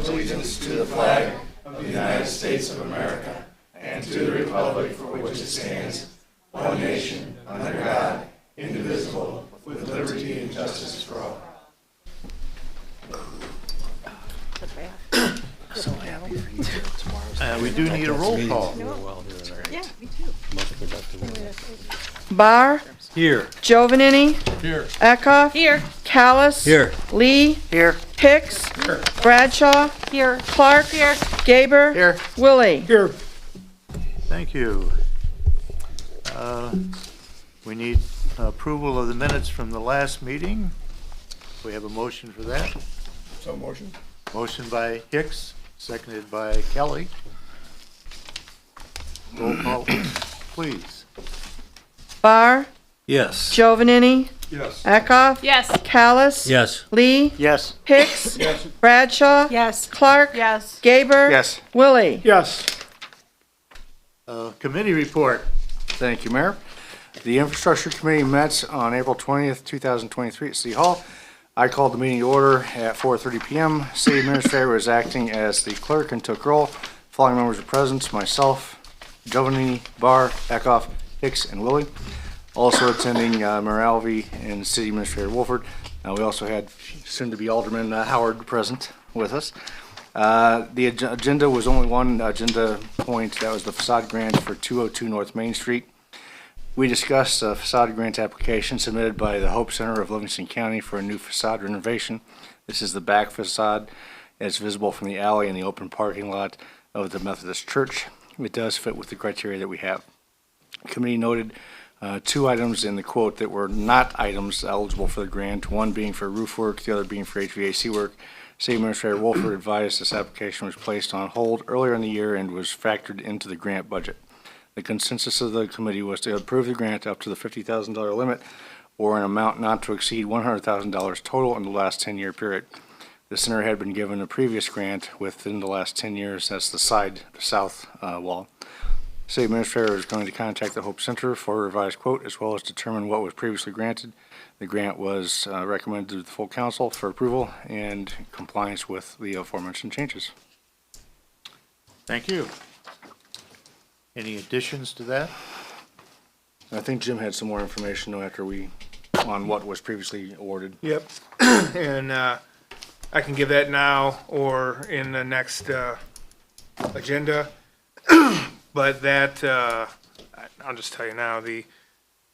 allegiance to the flag of the United States of America and to the republic for which it stands, one nation, under God, indivisible, with liberty and justice for all. We do need a roll call. Yeah, me too. Barr, Here. Giovannini, Here. Eckhoff, Here. Callis, Here. Lee, Here. Hicks, Bradshaw, Here. Clark, Here. Gaber, Here. Willie. Here. Thank you. We need approval of the minutes from the last meeting. We have a motion for that. So motion. Motion by Hicks, seconded by Kelly. Roll call, please. Barr, Yes. Giovannini, Yes. Eckhoff, Yes. Callis, Yes. Lee, Yes. Hicks, Yes. Bradshaw, Yes. Clark, Yes. Gaber, Yes. Willie. Yes. Committee report. Thank you, Mayor. The Infrastructure Committee met on April 20th, 2023 at City Hall. I called the meeting to order at 4:30 p.m. City Administrator was acting as the clerk and took roll. Following members were present: myself, Giovannini, Barr, Eckhoff, Hicks, and Willie. Also attending Mayor Alvey and City Administrator Wolford. We also had soon-to-be Alderman Howard present with us. The agenda was only one agenda point. That was the facade grant for 202 North Main Street. We discussed a facade grant application submitted by the Hope Center of Livingston County for a new facade renovation. This is the back facade. It's visible from the alley and the open parking lot of the Methodist Church. It does fit with the criteria that we have. The committee noted two items in the quote that were not items eligible for the grant, one being for roof work, the other being for HVAC work. City Administrator Wolford advised this application was placed on hold earlier in the year and was factored into the grant budget. The consensus of the committee was to approve the grant up to the $50,000 limit or an amount not to exceed $100,000 total in the last 10-year period. The center had been given a previous grant within the last 10 years. That's the south wall. City Administrator is going to contact the Hope Center for a revised quote as well as determine what was previously granted. The grant was recommended to the full council for approval and compliance with the aforementioned changes. Thank you. Any additions to that? I think Jim had some more information on what was previously awarded. Yep, and I can give that now or in the next agenda. But that, I'll just tell you now, the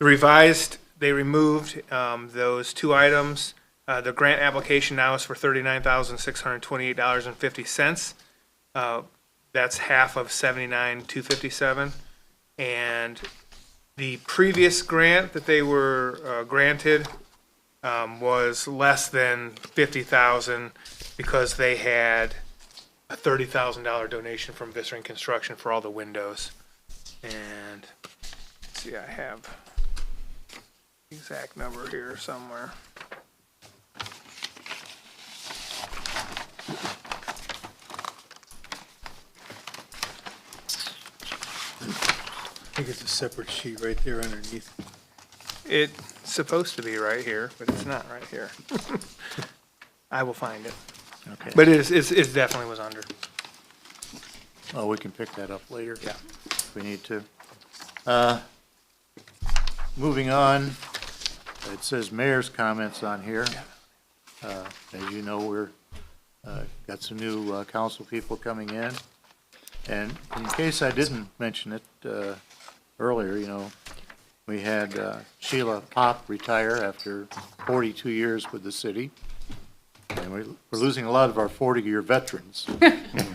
revised, they removed those two items. The grant application now is for $39,628.50. That's half of $79,257. And the previous grant that they were granted was less than $50,000 because they had a $30,000 donation from Vissering Construction for all the windows. And let's see, I have the exact number here somewhere. I think it's a separate sheet right there underneath. It's supposed to be right here, but it's not right here. I will find it. Okay. But it definitely was under. Oh, we can pick that up later. Yeah. If we need to. Moving on, it says mayor's comments on here. As you know, we're got some new council people coming in. And in case I didn't mention it earlier, you know, we had Sheila Pop retire after 42 years with the city. And we're losing a lot of our 40-year veterans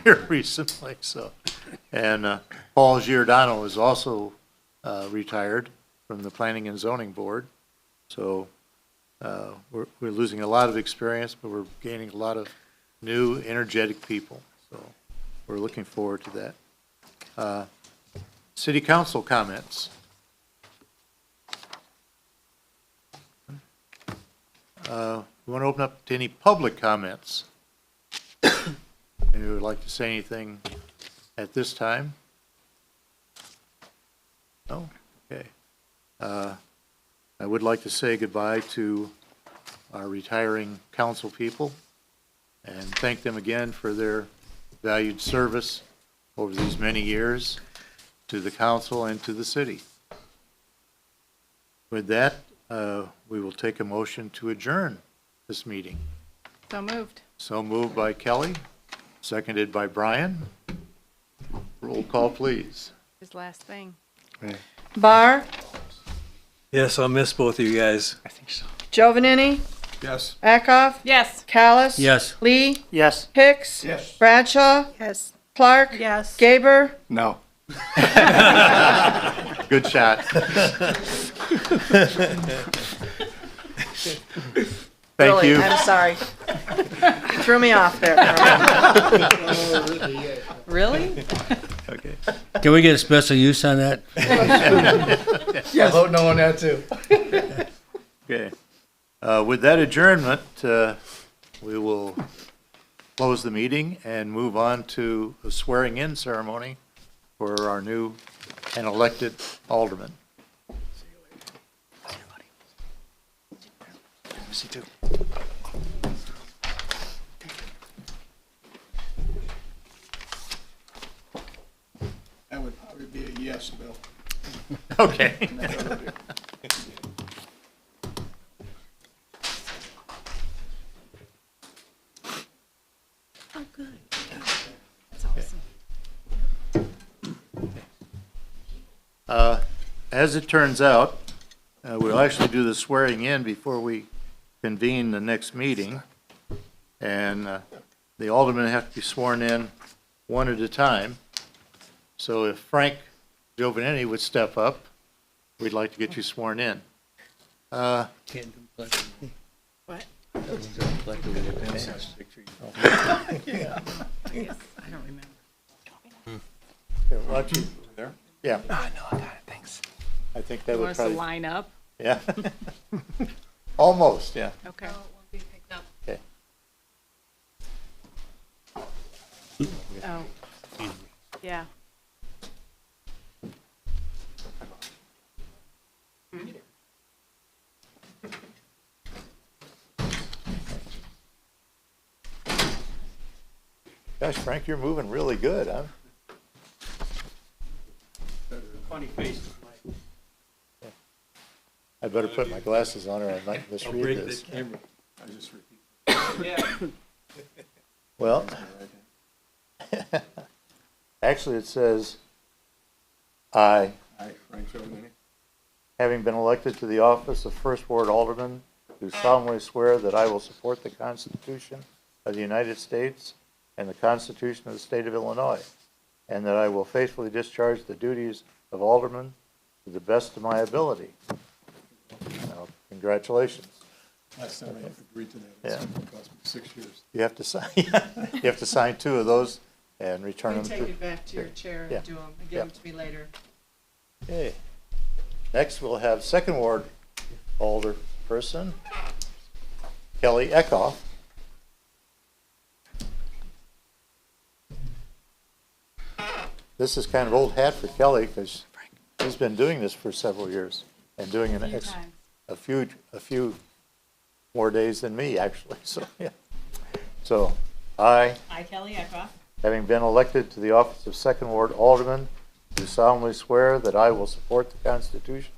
here recently. So, and Paul Giordano is also retired from the Planning and Zoning Board. So we're losing a lot of experience, but we're gaining a lot of new, energetic people. So we're looking forward to that. City Council comments. We want to open up to any public comments. Anyone would like to say anything at this time? No? Okay. I would like to say goodbye to our retiring council people and thank them again for their valued service over these many years to the council and to the city. With that, we will take a motion to adjourn this meeting. So moved. So moved by Kelly, seconded by Brian. Roll call, please. His last thing. Barr, Yes, I'll miss both of you guys. I think so. Giovanini, Yes. Eckhoff, Yes. Callis. Yes. Lee, Yes. Hicks. Yes. Bradshaw, Yes. Clark. Yes. Gaber. No. Good shot. Thank Really, you. I'm sorry. Threw me off there. Really? Okay. Can we get a special use on that? Yeah, vote no on that too. Okay. With that adjournment, we will close the meeting and move on to a swearing-in ceremony for our new and elected alderman. See you too. That would probably be a yes, Bill. Okay. Oh, good. That's awesome. As it turns out, we'll actually do the swearing in before we convene the next meeting. And the aldermen have to be sworn in one at a time. So if Frank Giovanni would step up, we'd like to get you sworn in. Can't do collectively. What? Collectively, they can. Yes. I don't remember. Here, why don't you- Yeah, No, I got it, thanks. I think that You would want us to probably, line up? yeah. Almost, yeah. Okay. Okay. Oh. Yeah. Gosh, Frank, you're moving really good, huh? Funny face. I better put my glasses on or I might misread this. camera. I just repeat. Well, actually, it says, I, I, Frank Giovanni, having been elected to the office of First Ward Alderman, do solemnly swear that I will support the Constitution of the United States and the Constitution of the State of Illinois, and that I will faithfully discharge the duties of Alderman to the best of my ability. Now, congratulations. last time I agreed to that, Yeah. it cost me 6 years. You have to sign, you have to sign 2 of those and return You them take to. it back to your chair Yeah. and do them, and give them to me later. Okay. Next, we'll have Second Ward Alderperson, Kelly Eckhoff. This is kind of old hat for Kelly because he's been doing this for several years and doing a few more days than me, actually, so, yeah. So, I, I, Kelly Eckhoff, having been elected to the office of Second Ward Alderman, do solemnly swear that I will support the Constitution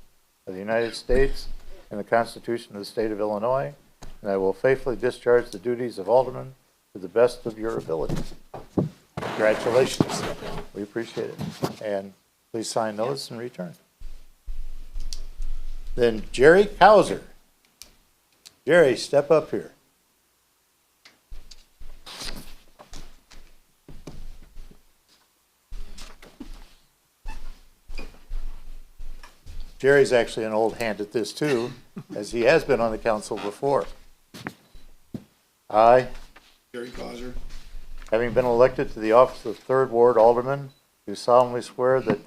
of the United States and the Constitution of the State of Illinois, and I will faithfully discharge the duties of Alderman to the best of your ability. Congratulations. We appreciate it. And please sign those and return. Then Jerry Kauser. Jerry, step up here. Jerry's actually an old hand at this too, as he has been on the council before. I, Gary Causer, having been elected to the office of Third Ward Alderman, do solemnly swear that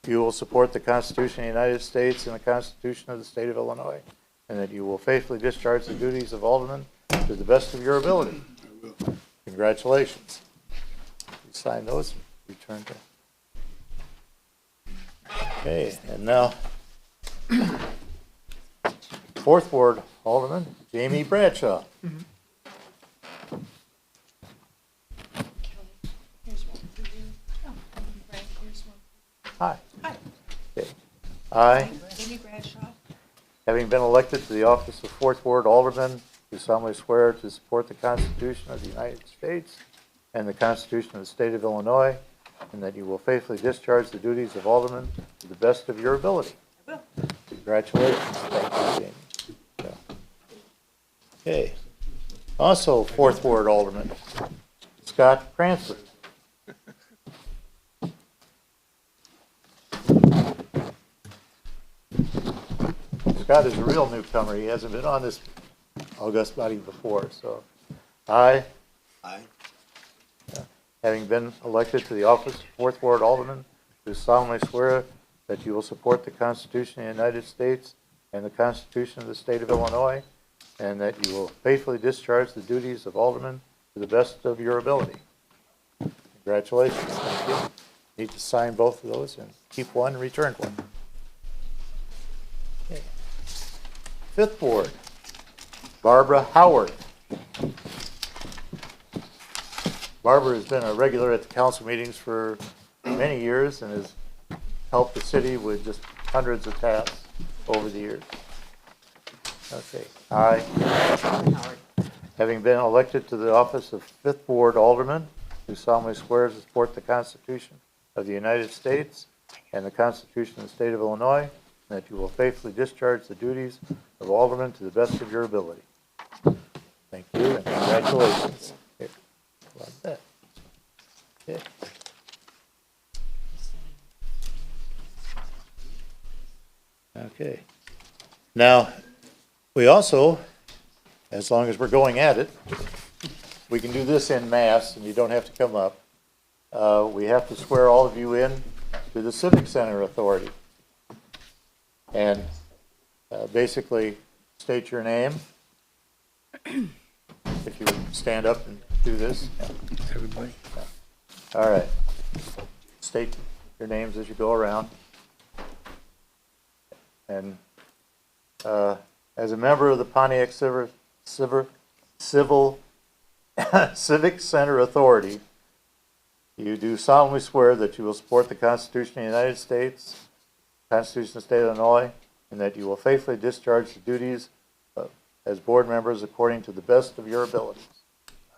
you will support the Constitution of the United States and the Constitution of the State of Illinois, and that you will faithfully discharge the duties of Alderman to the best of your ability. I will. Congratulations. You sign those and return to. Okay, and now, Fourth Ward Alderman, Jamie Bradshaw. Hi. Okay. I, Amy Bradshaw. having been elected to the office of Fourth Ward Alderman, do solemnly swear to support the Constitution of the United States and the Constitution of the State of Illinois, and that you will faithfully discharge the duties of Alderman to the best of your ability. I will. Congratulations. Thank you, Jamie. Yeah. Okay. Also, Fourth Ward Alderman, Scott Cransford. Scott is a real newcomer. He hasn't been on this August body before, so I, having been elected to the office of Fourth Ward Alderman, do solemnly swear that you will support the Constitution of the United States and the Constitution of the State of Illinois, and that you will faithfully discharge the duties of Alderman to the best of your ability. Congratulations. Thank you. Need to sign both of those and keep one, return one. Okay. Fifth Ward, Barbara Howard. Barbara has been a regular at the council meetings for many years and has helped the city with just hundreds of tasks over the years. Okay, I, having been elected to the office of Fifth Ward Alderman, do solemnly swear to support the Constitution of the United States and the Constitution of the State of Illinois, and that you will faithfully discharge the duties of Alderman to the best of your ability. Thank you and congratulations. Here, like that. Okay. Okay. Now, we also, as long as we're going at it, we can do this en masse and you don't have to come up. We have to swear all of you in to the Civic Center Authority. And basically state your name. If you would stand up and do this. Everybody. All right. State your names as you go around. And as a member of the Pontiac Civic Center Authority, you do solemnly swear that you will support the Constitution of the United States, the Constitution of the State of Illinois, and that you will faithfully discharge the duties as board members according to the best of your abilities.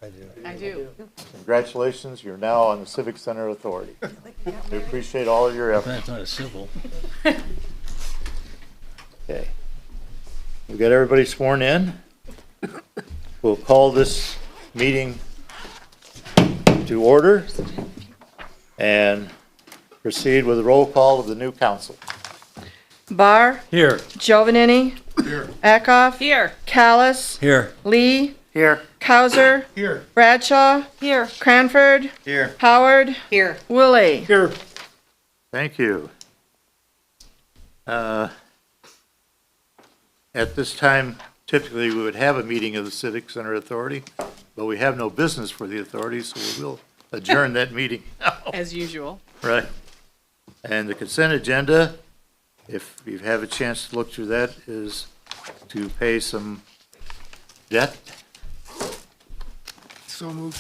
I do. I do. Congratulations, you're now on the Civic Center Authority. We appreciate all of your efforts. That's not a civil. Okay. We've got everybody sworn in. We'll call this meeting to order and proceed with a roll call of the new council. Barr, Here. Giovanini. Here. Eckhoff. Here. Callis. Here. Lee. Here. Cowser. Here. Bradshaw. Here. Cranford. Here. Howard. Here. Willie. Here. Thank you. At this time, typically we would have a meeting of the Civic Center Authority, but we have no business for the authority, so we will adjourn that meeting now. As usual. Right. And the consent agenda, if you have a chance to look through that, is to pay some debt. So moved.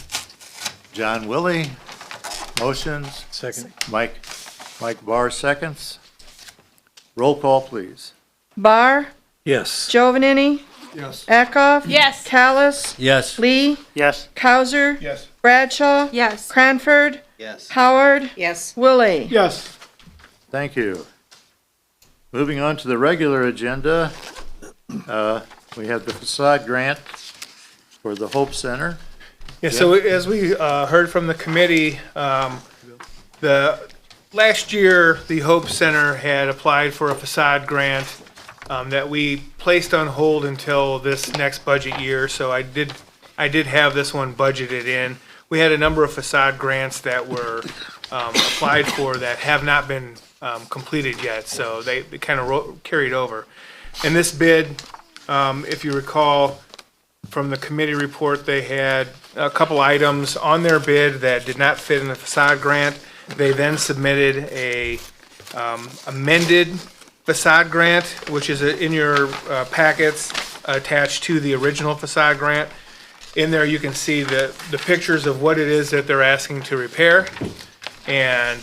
John Willie, motions. Second. Mike Barr, seconds. Roll call, please. Barr, Yes. Giovanini. Yes. Eckhoff. Yes. Callis. Yes. Lee. Yes. Cowser. Yes. Bradshaw. Yes. Cranford. Yes. Howard. Yes. Willie. Yes. Thank you. Moving on to the regular agenda, we have the facade grant for the Hope Center. Yeah, so as we heard from the committee, last year, the Hope Center had applied for a facade grant that we placed on hold until this next budget year, so I did have this one budgeted in. We had a number of facade grants that were applied for that have not been completed yet, so they kind of carried over. And this bid, if you recall from the committee report, they had a couple items on their bid that did not fit in the facade grant. They then submitted a amended facade grant, which is in your packets attached to the original facade grant. In there, you can see the pictures of what it is that they're asking to repair. And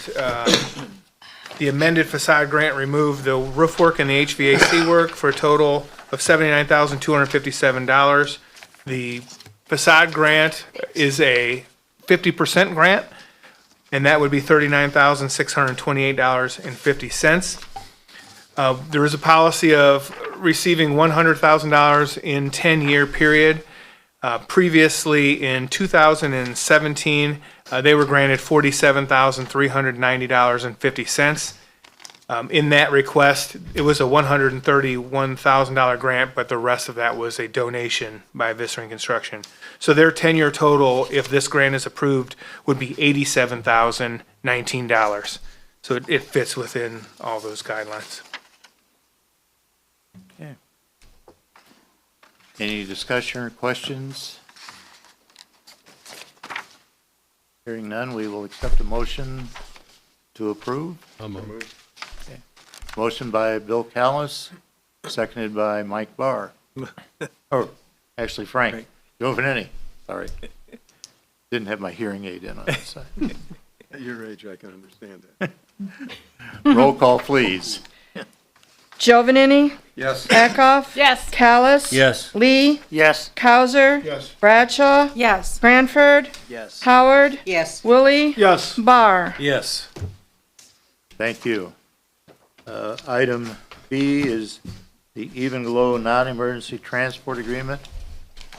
The amended facade grant removed the roof work and the HVAC work for a total of $79,257. The facade grant is a 50% grant, and that would be $39,628.50. There is a policy of receiving $100,000 in 10-year period. Previously, in 2017, they were granted $47,390.50. In that request, it was a $131,000 grant, but the rest of that was a donation by Vissering Construction. So their 10-year total, if this grant is approved, would be $87,019. So it fits within all those guidelines. Okay. Any discussion or questions? Hearing none, we will accept a motion to approve. Motion by Bill Callis, seconded by Mike Barr. Or, actually Frank Giovanini, sorry. Didn't have my hearing aid in on that side. At your age, I can understand that. Roll call, please. Giovanini, Yes. Eckhoff. Yes. Callis. Yes. Lee, Yes. Cowser. Yes. Bradshaw, Yes. Cranford, Yes. Howard, Yes. Willie, Yes. Barr. Yes. Thank you. Item B is the Even Glow Non-Emergency Transport Agreement.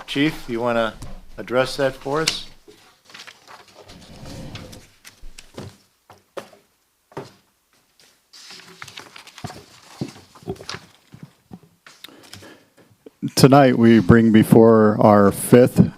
Chief, you want to address that for us? Tonight, we bring before our fifth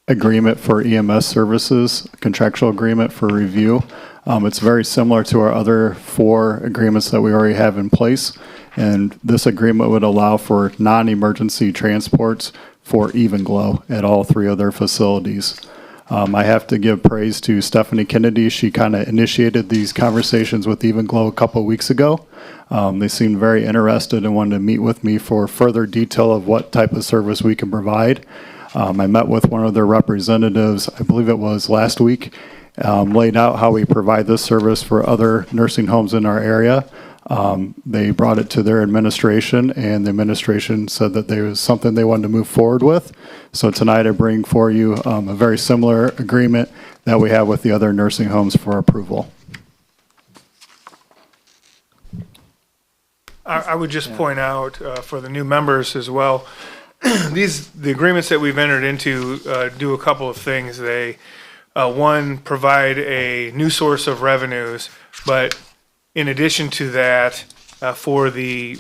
agreement for EMS services, contractual agreement for review. It's very similar to our other four agreements that we already have in place, and this agreement would allow for non-emergency transports for Even Glow at all three of their facilities. I have to give praise to Stephanie Kennedy. She kind of initiated these conversations with Even Glow a couple of weeks ago. They seemed very interested and wanted to meet with me for further detail of what type of service we can provide. I met with one of their representatives, I believe it was last week, laid out how we provide this service for other nursing homes in our area. They brought it to their administration, and the administration said that there was something they wanted to move forward with. So tonight I bring for you a very similar agreement that we have with the other nursing homes for approval. I would just point out for the new members as well, the agreements that we've entered into do a couple of things. They, one, provide a new source of revenues, but in addition to that, for the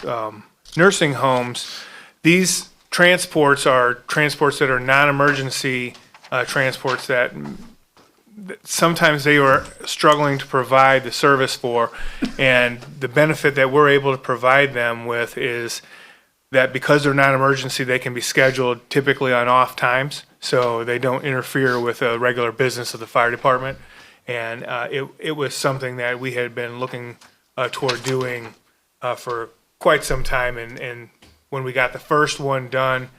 nursing homes, these transports are transports that are non-emergency transports that sometimes they are struggling to provide the service for. And the benefit that we're able to provide them with is that because they're non-emergency, they can be scheduled typically on off times, so they don't interfere with the regular business of the fire department. And it was something that we had been looking toward doing for quite some time. And when we got the first one done,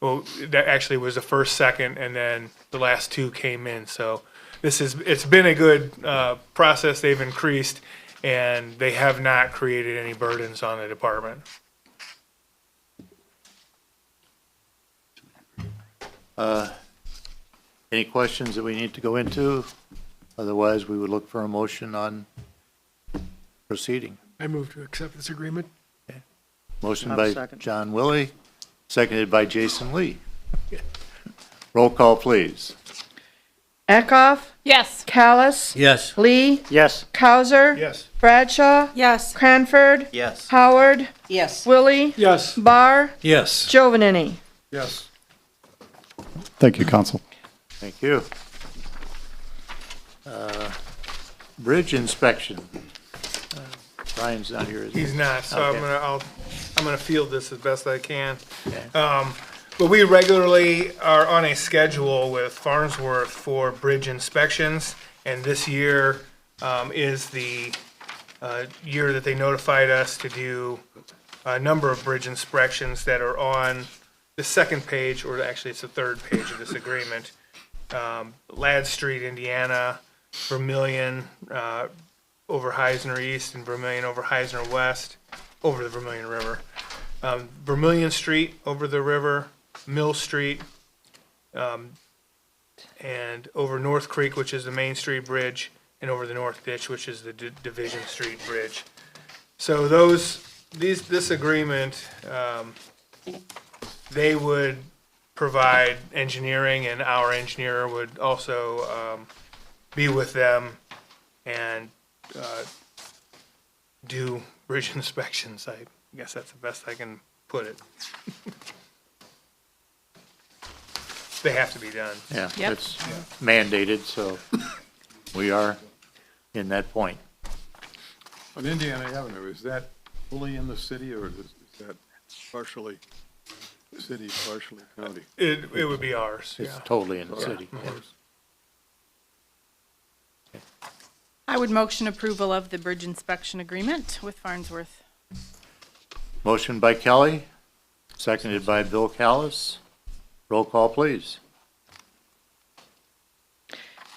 well, that actually was the first, second, and then the last two came in. So it's been a good process. They've increased, and they have not created any burdens on the department. Any questions that we need to go into? Otherwise, we would look for a motion on proceeding. I move to accept this agreement. Motion by John Willie, seconded by Jason Lee. Roll call, please. Eckhoff, Yes. Callis, Yes. Lee, Yes. Cowser, Yes. Bradshaw, Yes. Cranford, Yes. Howard, Yes. Willie, Yes. Barr, Yes. Giovanini. Yes. Thank you, Council. Thank you. Bridge inspection. Brian's not here, is he? He's not, so Okay. I'm gonna field this as best I can. Okay. But we regularly are on a schedule with Farnsworth for bridge inspections, and this year is the year that they notified us to do a number of bridge inspections that are on the second page, or actually it's the third page of this agreement. Ladd Street, Indiana, Vermillion, over Heisner East and Vermillion over Heisner West, over the Vermillion River. Vermillion Street over the river, Mill Street, and over North Creek, which is the Main Street Bridge, and over the North Ditch, which is the Division Street Bridge. So this agreement, they would provide engineering, and our engineer would also be with them and do bridge inspections. I guess that's the best I can put it. They have to be done. Yeah, Yep. it's mandated, so we are in that point. On Indiana Avenue, is that fully in the city, or is that partially city, partially county? It would be ours, It's yeah. totally in the city. I would motion approval of the bridge inspection agreement with Farnsworth. Motion by Kelly, seconded by Bill Callis. Roll call, please.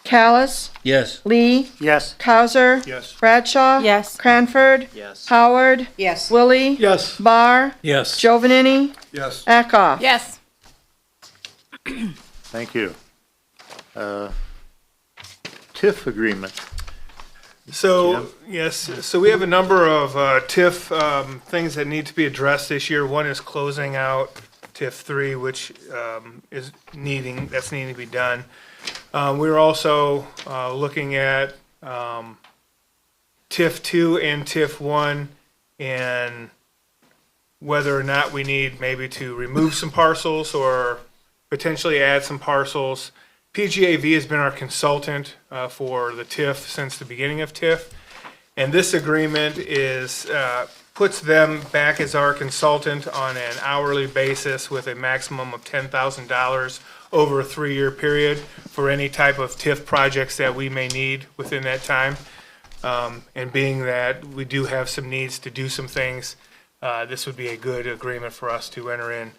Callis, Yes. Lee, Yes. Causer, Yes. Bradshaw. Yes. Cranford, Yes. Howard, Yes. Willie, Yes. Barr, Yes. Giovanini, Yes. Eckhoff. Yes. Thank you. TIF agreement. So, yes, so we have a number of TIF things that need to be addressed this year. One is closing out TIF 3, which is needing to be done. We're also looking at TIF 2 and TIF 1 and whether or not we need maybe to remove some parcels or potentially add some parcels. PGAV has been our consultant for the TIF since the beginning of TIF. And this agreement is puts them back as our consultant on an hourly basis with a maximum of $10,000 over a 3-year period for any type of TIF projects that we may need within that time. And being that we do have some needs to do some things, this would be a good agreement for us to enter in.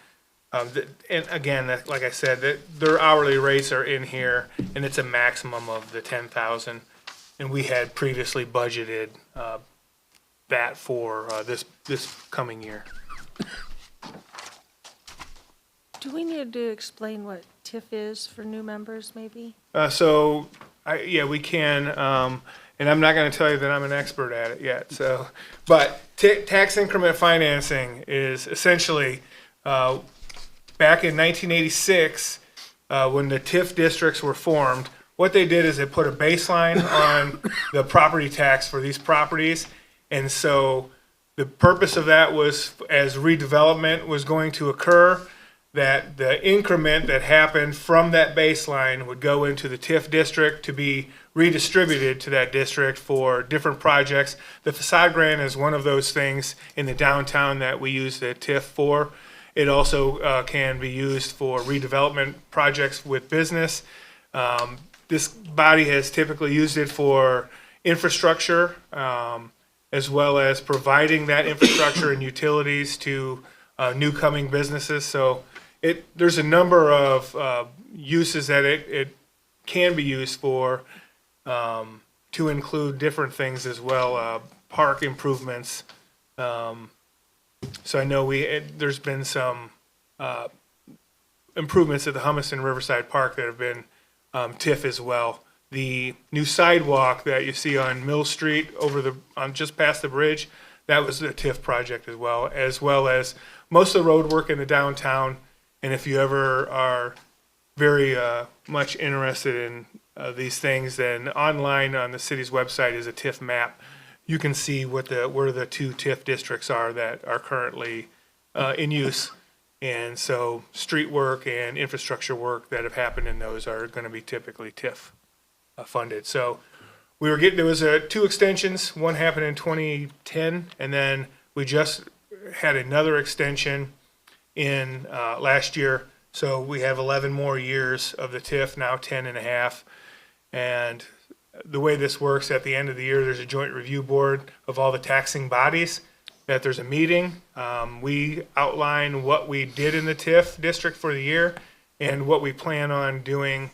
And again, like I said, their hourly rates are in here, and it's a maximum of the 10,000. And we had previously budgeted that for this coming year. Do we need to explain what TIF is for new members, maybe? Yeah, we can, and I'm not going to tell you that I'm an expert at it yet. So, but tax increment financing is essentially back in 1986 when the TIF districts were formed. What they did is they put a baseline on the property tax for these properties, and so the purpose of that was as redevelopment was going to occur, that the increment that happened from that baseline would go into the TIF district to be redistributed to that district for different projects. The facade grant is one of those things in the downtown that we use the TIF for. It also can be used for redevelopment projects with business. This body has typically used it for infrastructure, as well as providing that infrastructure and utilities to new coming businesses. So there's a number of uses that it can be used for, to include different things as well, park improvements. So I know there's been some improvements at the Hummiston Riverside Park that have been TIF as well. The new sidewalk that you see on Mill Street on just past the bridge, that was a TIF project as well as most of the road work in the downtown. And if you ever are very much interested in these things, then online on the city's website is a TIF map. You can see where the two TIF districts are that are currently in use. And so street work and infrastructure work that have happened in those are going to be typically TIF funded. So there was 2 extensions. One happened in 2010, and then we just had another extension in last year. So we have 11 more years of the TIF, now 10 and a half. And the way this works, at the end of the year, there's a joint review board of all the taxing bodies, that there's a meeting. We outline what we did in the TIF district for the year and what we plan on doing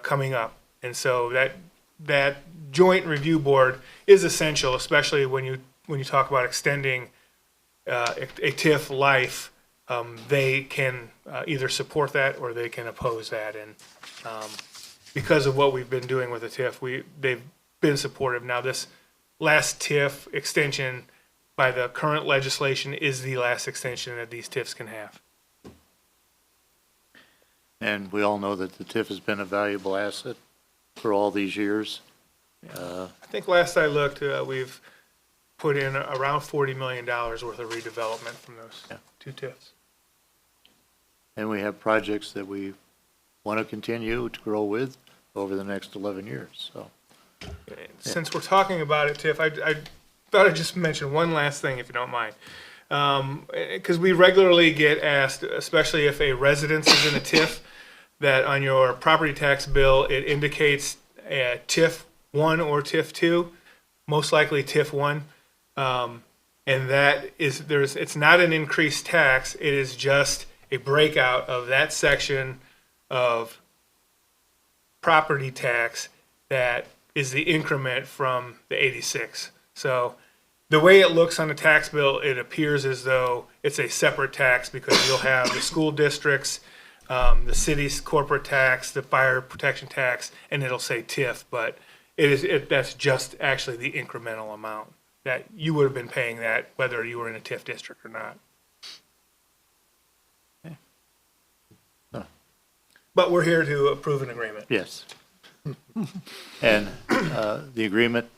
coming up. And so that that joint review board is essential, especially when you talk about extending a TIF life. They can either support that or they can oppose that, and because of what we've been doing with the TIF, they've been supportive. Now, this last TIF extension by the current legislation is the last extension that these TIFs can have. And we all know that the TIF has been a valuable asset for all these years. I think last I looked, we've put in around $40 million worth of redevelopment from those two TIFs. And we have projects that we want to continue to grow with over the next 11 years, so. Since we're talking about it, Tiff, I thought I'd just mention one last thing, if you don't mind. Because we regularly get asked, especially if a residence is in a TIF, that on your property tax bill, it indicates TIF 1 or TIF 2, most likely TIF 1. And that is, it's not an increased tax, it is just a breakout of that section of property tax that is the increment from the 86. So the way it looks on the tax bill, it appears as though it's a separate tax because you'll have the school districts, the city's corporate tax, the fire protection tax, and it'll say TIF, but that's just actually the incremental amount that you would have been paying that whether you were in a TIF district or not. But we're here to approve an agreement. Yes. And the agreement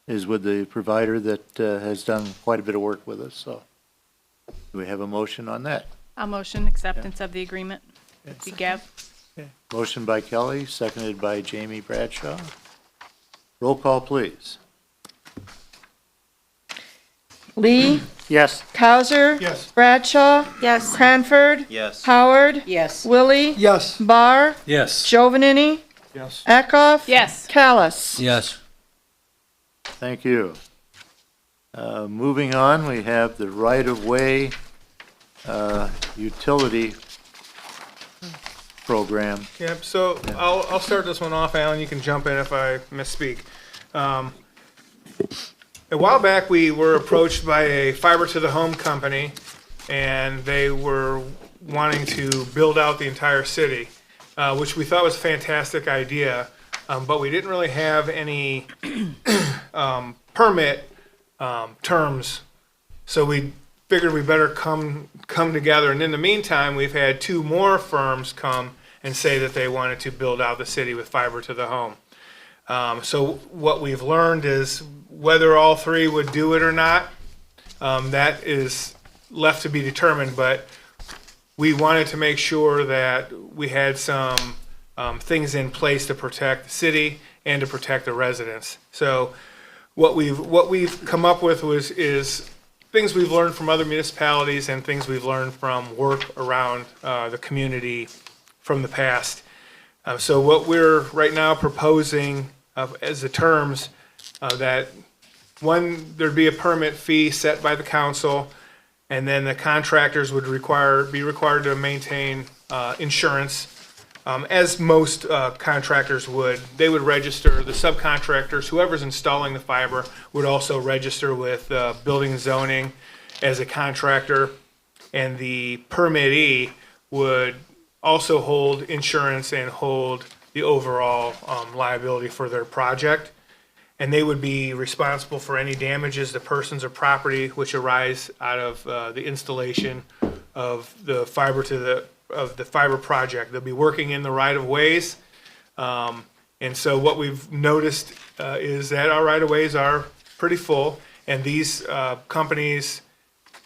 is with the provider that has done quite a bit of work with us, so. Do we have a motion on that? I'll motion acceptance of the agreement. Be Gav. Motion by Kelly, seconded by Jamie Bradshaw. Roll call, please. Lee, Yes. Cowser. Yes. Bradshaw. Yes. Cranford. Yes. Howard. Yes. Willie. Yes. Barr. Yes. Jovanini. Yes. Eckhoff. Yes. Callis. Yes. Thank you. Moving on, we have the right-of-way utility program. Yep, so I'll start this one off, Alan, you can jump in if I misspeak. A while back, we were approached by a fiber-to-the-home company, and they were wanting to build out the entire city, which we thought was a fantastic idea, but we didn't really have any permit terms, so we figured we better come together. And in the meantime, we've had two more firms come and say that they wanted to build out the city with fiber to the home. So what we've learned is whether all three would do it or not, that is left to be determined. But we wanted to make sure that we had some things in place to protect the city and to protect the residents. So what we've come up with is things we've learned from other municipalities and things we've learned from work around the community from the past. So what we're right now proposing as the terms, that one, thered be a permit fee set by the council, and then the contractors would be required to maintain insurance, as most contractors would. They would register, the subcontractors, whoever's installing the fiber, would also register with building and zoning as a contractor, and the permittee would also hold insurance and hold the overall liability for their project. And they would be responsible for any damages to persons or property which arise out of the installation of the fiber project. They'll be working in the right of ways. And so what we've noticed is that our right of ways are pretty full, and these companies,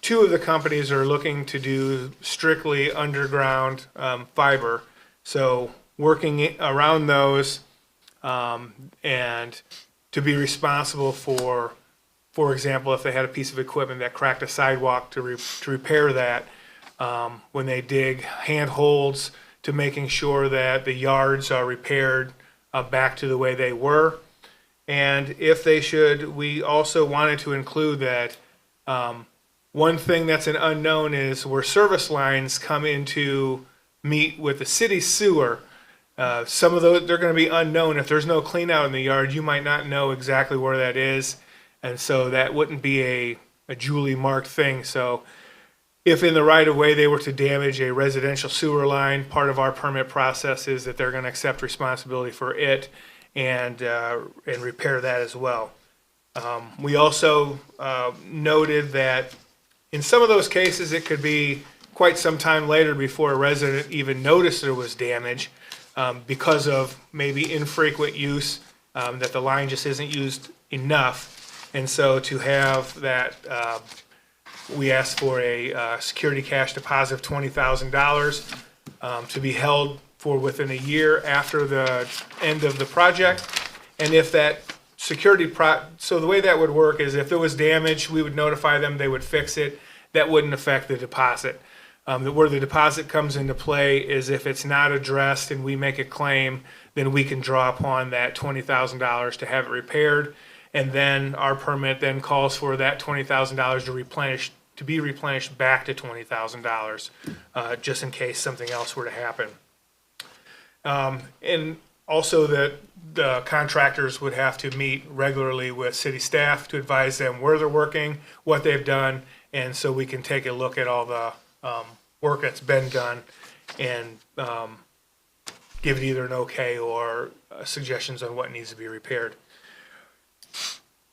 two of the companies are looking to do strictly underground fiber. So working around those and to be responsible for example, if they had a piece of equipment that cracked a sidewalk, to repair that, when they dig handholds, to making sure that the yards are repaired back to the way they were. And if they should, we also wanted to include that one thing that's an unknown is where service lines come in to meet with the city sewer, Some of those, they're going to be unknown. If there's no clean out in the yard, you might not know exactly where that is. And so that wouldn't be a duly marked thing. So if in the right of way they were to damage a residential sewer line, part of our permit process is that they're going to accept responsibility for it and repair that as well. We also noted that in some of those cases, it could be quite some time later before a resident even noticed there was damage because of maybe infrequent use, that the line just isn't used enough. And so to have that, we asked for a security cash deposit of $20,000 to be held for within a year after the end of the project. And if that so the way that would work is if there was damage, we would notify them, they would fix it. That wouldn't affect the deposit. Where the deposit comes into play is if it's not addressed and we make a claim, then we can draw upon that $20,000 to have it repaired. And then our permit then calls for that $20,000 to be replenished back to $20,000, just in case something else were to happen. And also that the contractors would have to meet regularly with city staff to advise them where they're working, what they've done, and so we can take a look at all the work that's been done and give it either an okay or suggestions on what needs to be repaired.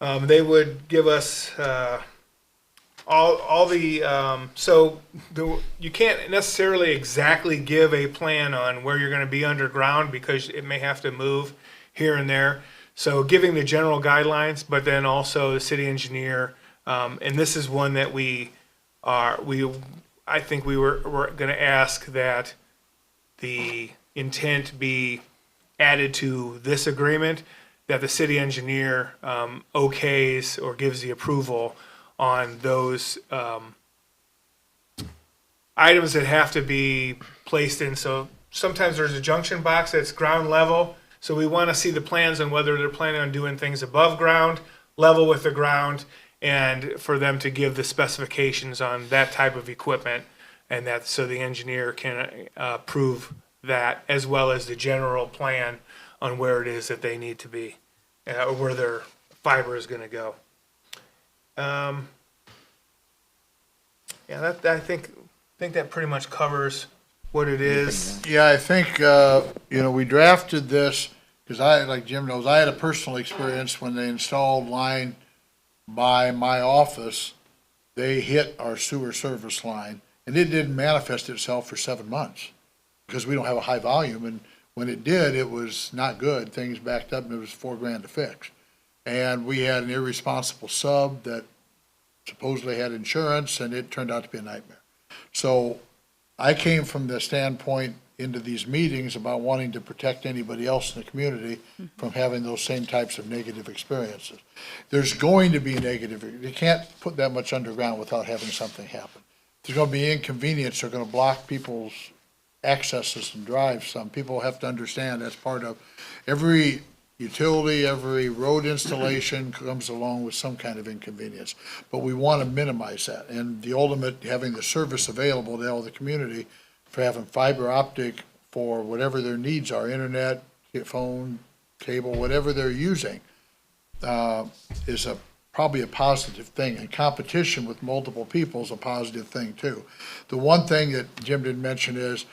They would give us all the, you can't necessarily exactly give a plan on where you're going to be underground because it may have to move here and there. So giving the general guidelines, but then also the city engineer, and this is one that I think we're going to ask that the intent be added to this agreement, that the city engineer okays or gives the approval on those items that have to be placed in. So sometimes there's a junction box that's ground level. So we want to see the plans on whether they're planning on doing things above ground, level with the ground, and for them to give the specifications on that type of equipment, and that so the engineer can approve that, as well as the general plan on where it is that they need to be, or where their fiber is going to go. Yeah, I think that pretty much covers what it is. Yeah, I think, we drafted this, because like Jim knows, I had a personal experience when they installed line by my office. They hit our sewer service line, and it didn't manifest itself for 7 months, because we don't have a high volume, and when it did, it was not good. Things backed up, and it was $4,000 to fix. And we had an irresponsible sub that supposedly had insurance, and it turned out to be a nightmare. So I came from the standpoint into these meetings about wanting to protect anybody else in the community from having those same types of negative experiences. There's going to be negative, you can't put that much underground without having something happen. There's going to be inconvenience, they're going to block people's accesses and drives. Some people have to understand that's part of every utility, every road installation comes along with some kind of inconvenience. But we want to minimize that. And the ultimate, having the service available to all the community for having fiber optic for whatever their needs are, internet, phone, cable, whatever they're using, is probably a positive thing. And competition with multiple people is a positive thing too. The one thing that Jim didn't mention is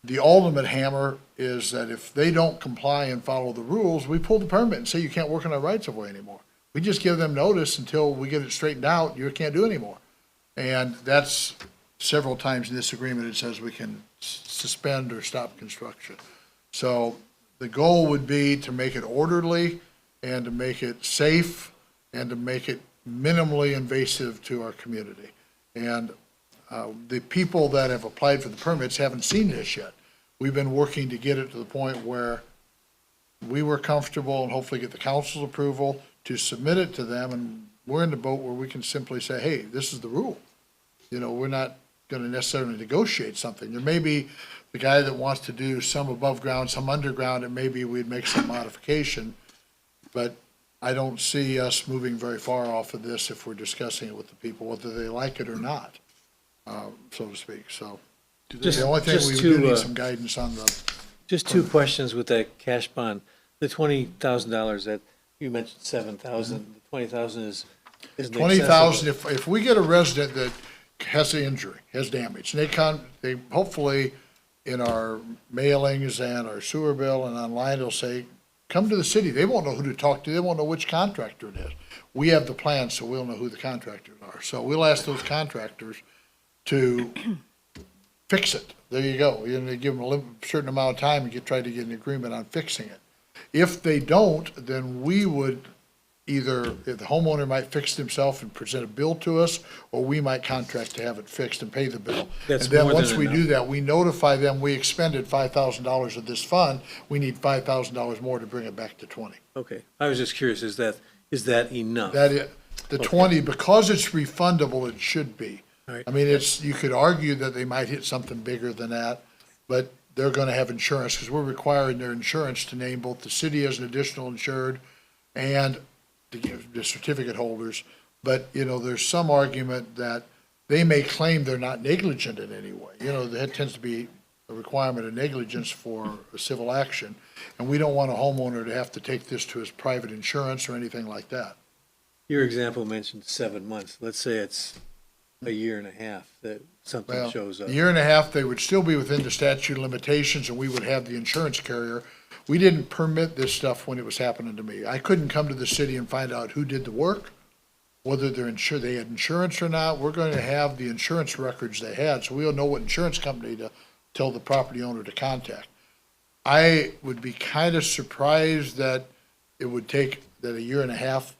the ultimate hammer is that if they don't comply and follow the rules, we pull the permit and say you can't work on our rights of way anymore. We just give them notice until we get it straightened out, you can't do it anymore. And that's several times in this agreement, it says we can suspend or stop construction. So the goal would be to make it orderly and to make it safe and to make it minimally invasive to our community. And the people that have applied for the permits haven't seen this yet. We've been working to get it to the point where we were comfortable and hopefully get the council's approval to submit it to them. And we're in the boat where we can simply say, hey, this is the rule. We're not going to necessarily negotiate something. There may be the guy that wants to do some above ground, some underground, and maybe we'd make some modification. But I don't see us moving very far off of this if we're discussing it with the people, whether they like it or not, so to speak. So the only thing we do need some guidance on Just two questions with that cash bond. The $20,000 that, you mentioned 7,000, the 20,000 is in excess of 20,000, it. if we get a resident that has an injury, has damage, and they hopefully in our mailings and our sewer bill and online, they'll say, come to the city. They won't know who to talk to. They won't know which contractor it is. We have the plan, so we'll know who the contractors are. So we'll ask those contractors to fix it. There you go. And they give them a certain amount of time and try to get an agreement on fixing it. If they don't, then we would either, if the homeowner might fix it himself and present a bill to us, or we might contract to have it fixed and pay the bill. That's And then more than once we enough. do that, we notify them, we expended $5,000 of this fund. We need $5,000 more to bring it back to 20. Okay, I was just curious, is that enough? That is, the 20, because it's refundable, it should be. All right. I mean, you could argue that they might hit something bigger than that, but they're gonna have insurance, because we're requiring their insurance to name both the city as an additional insured and the certificate holders. But, there's some argument that they may claim they're not negligent in any way. That tends to be a requirement of negligence for a civil action. And we don't want a homeowner to have to take this to his private insurance or anything like that. Your example mentioned 7 months. Let's say it's a year and a half that something Well, shows up. a year and a half, they would still be within the statute of limitations, and we would have the insurance carrier. We didn't permit this stuff when it was happening to me. I couldn't come to the city and find out who did the work, whether they're insured, they had insurance or not. We're going to have the insurance records they had, so we'll know what insurance company to tell the property owner to contact. I would be kind of surprised that it would take that a year and a half.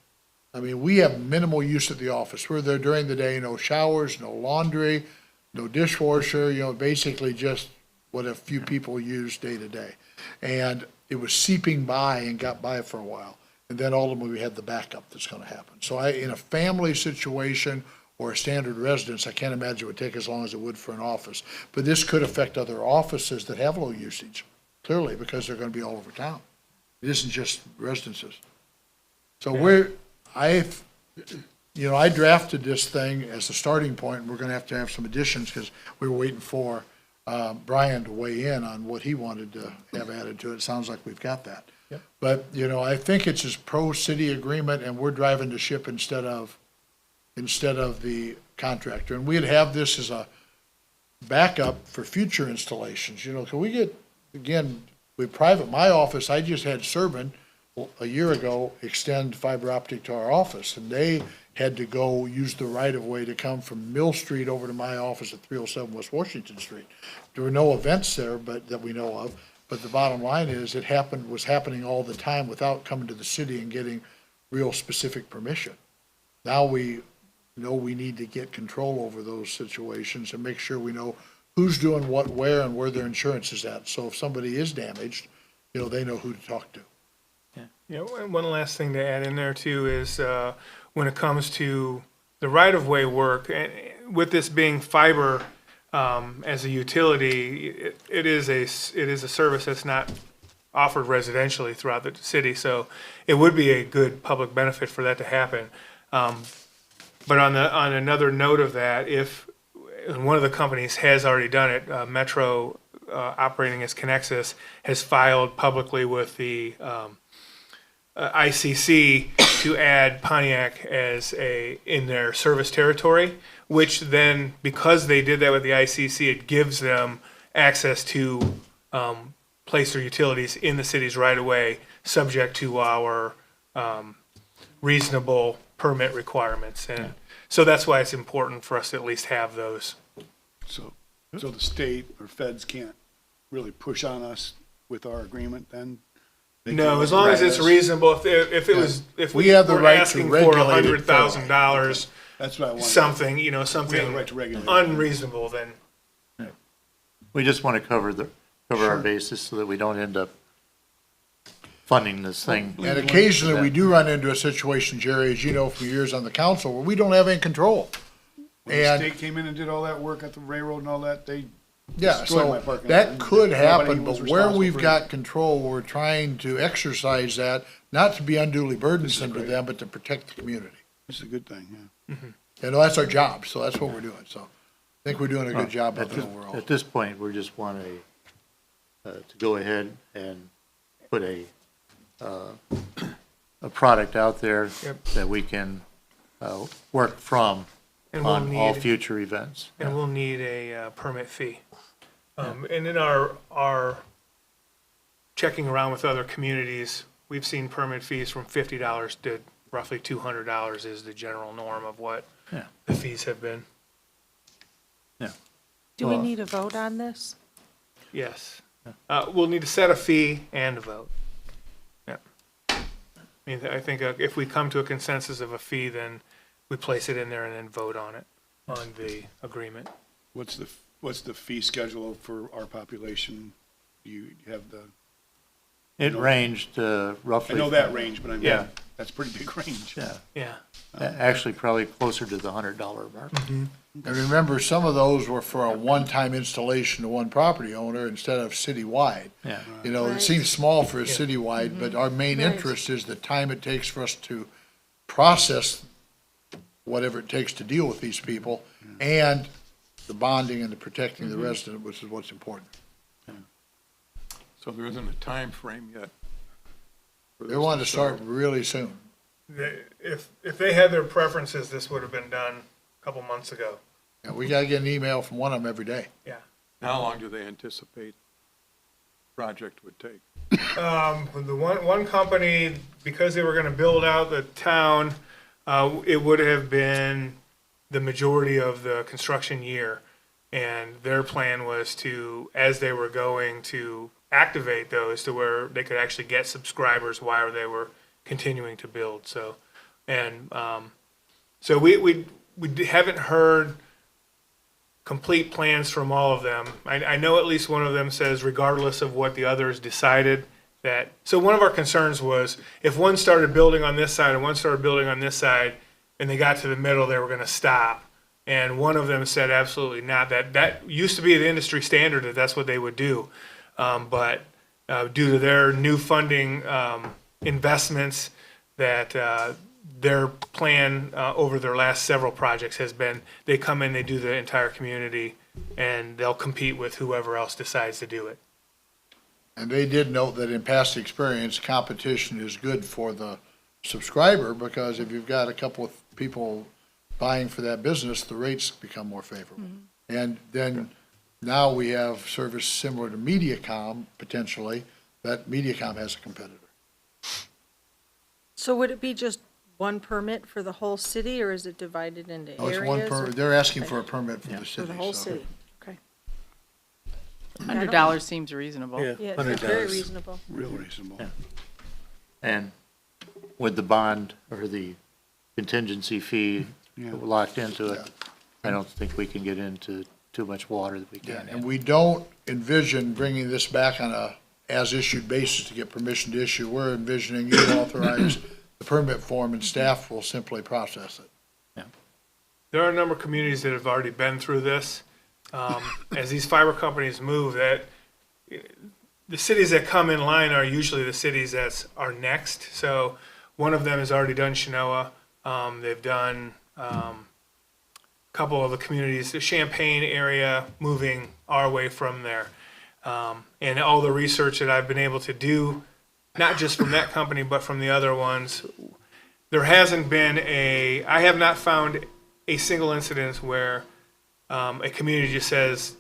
I mean, we have minimal use at the office. We're there during the day, no showers, no laundry, no dishwasher, basically just what a few people use day to day. And it was seeping by and got by for a while. And then ultimately we had the backup that's gonna happen. So in a family situation or a standard residence, I can't imagine it would take as long as it would for an office. But this could affect other offices that have low usage, clearly, because they're gonna be all over town. It isn't just residences. So I drafted this thing as a starting point, and we're gonna have some additions, because we were waiting for Brian to weigh in on what he wanted to have added to it. It sounds like we've got that. Yep. But, I think it's his pro-city agreement, and we're driving the ship instead of the contractor. And we'd have this as a backup for future installations. Can we get, again, my office, I just had Serban a year ago extend fiber optic to our office, and they had to go use the right-of-way to come from Mill Street over to my office at 307 West Washington Street. There were no events there that we know of, but the bottom line is was happening all the time without coming to the city and getting real specific permission. Now we know we need to get control over those situations and make sure we know who's doing what, where, and where their insurance is at. So if somebody is damaged, they know who to talk to. And one last thing to add in there too is when it comes to the right-of-way work, and with this being fiber as a utility, it is a service that's not offered residentially throughout the city, so it would be a good public benefit for that to happen. But on another note of that, if one of the companies has already done it, Metro operating as Connexus has filed publicly with the ICC to add Pontiac in their service territory, which then, because they did that with the ICC, it gives them access to place their utilities in the city's right-of-way, subject to our reasonable permit requirements. And so that's why it's important for us to at least have those. So the state or feds can't really push on us with our agreement then? They No, can as long as write it's us. reasonable, if We we have the were right to asking for regulate it $100,000, That's what I wanted. something, We have the something right to regulate. unreasonable, then We just want to cover our bases so that we don't end up funding this thing. And occasionally, we do run into a situation, Jerry, as you know, from years on the council, where we don't have any control. When the And, state came in and did all that work at the railroad and all that, they yeah, destroyed my so parking lot. that could Nobody happen, was but where responsible we've for it. got control, we're trying to exercise that, not to be unduly burdensome to them, but to protect the community. It's a good thing, yeah. That's our job, so that's what we're doing, so I think we're doing a good job of it At overall. this point, we just want to go ahead and put a product out there Yep. that we can work from And we'll on all need- future events. And we'll need a permit fee. And in our checking around with other communities, we've seen permit fees from $50 to roughly $200 is the general norm of what Yeah. the fees have been. Do we Well- need a vote on this? Yes. We'll need to set a fee and a vote. Yeah. I mean, I think if we come to a consensus of a fee, then we place it in there and then vote on it, on the agreement. What's the fee schedule for our population? Do you have the, It ranged I roughly. know that range, but I mean, Yeah. that's a pretty big range. Yeah, Yeah. actually probably closer to the $100 mark. And remember, some of those were for a one-time installation to one property owner instead of citywide. Yeah, You know, it Right. seems small for a Yeah. citywide, but our main Right. interest is the time it takes for us to process whatever it takes to deal with these people, and the bonding and the protecting the resident, which is what's important. So there isn't a time frame yet? They want to start really soon. If they had their preferences, this would have been done a couple months ago. And we gotta get an email from one of them every day. How long do they anticipate the project would take? The one company, because they were gonna build out the town, it would have been the majority of the construction year. And their plan was to, as they were going to activate those to where they could actually get subscribers while they were continuing to build, so. And, so we haven't heard complete plans from all of them. I know at least one of them says regardless of what the others decided, that, so one of our concerns was if one started building on this side and one started building on this side, and they got to the middle, they were gonna stop. And one of them said absolutely not, that used to be the industry standard, that's what they would do. But due to their new funding investments, that their plan over their last several projects has been, they come in, they do the entire community, and they'll compete with whoever else decides to do it. And they did note that in past experience, competition is good for the subscriber, because if you've got a couple of people buying for that business, the rates become more favorable. And then now we have service similar to MediaCom, potentially, that MediaCom has a competitor. So would it be just one permit for the whole city, or is it divided into No, it's one areas? per, or- they're asking for a permit from the For city. the whole so- city? Okay. $100 seems reasonable. Yeah, Yeah, it's very $100. reasonable. Real reasonable. Yeah. And with the bond or the contingency fee Yeah. locked into it, I don't think we can get into too much water that we Yeah, can't and handle. we don't envision bringing this back on a as-issued basis to get permission to issue. We're envisioning you authorize the permit form and staff will simply process it. There are a number of communities that have already been through this. As these fiber companies move, that the cities that come in line are usually the cities that are next. So one of them has already done Chenoa. They've done a couple of the communities, the Champaign area, moving our way from there. And all the research that I've been able to do, not just from that company, but from the other ones, there hasn't been I have not found a single incident where a community just says,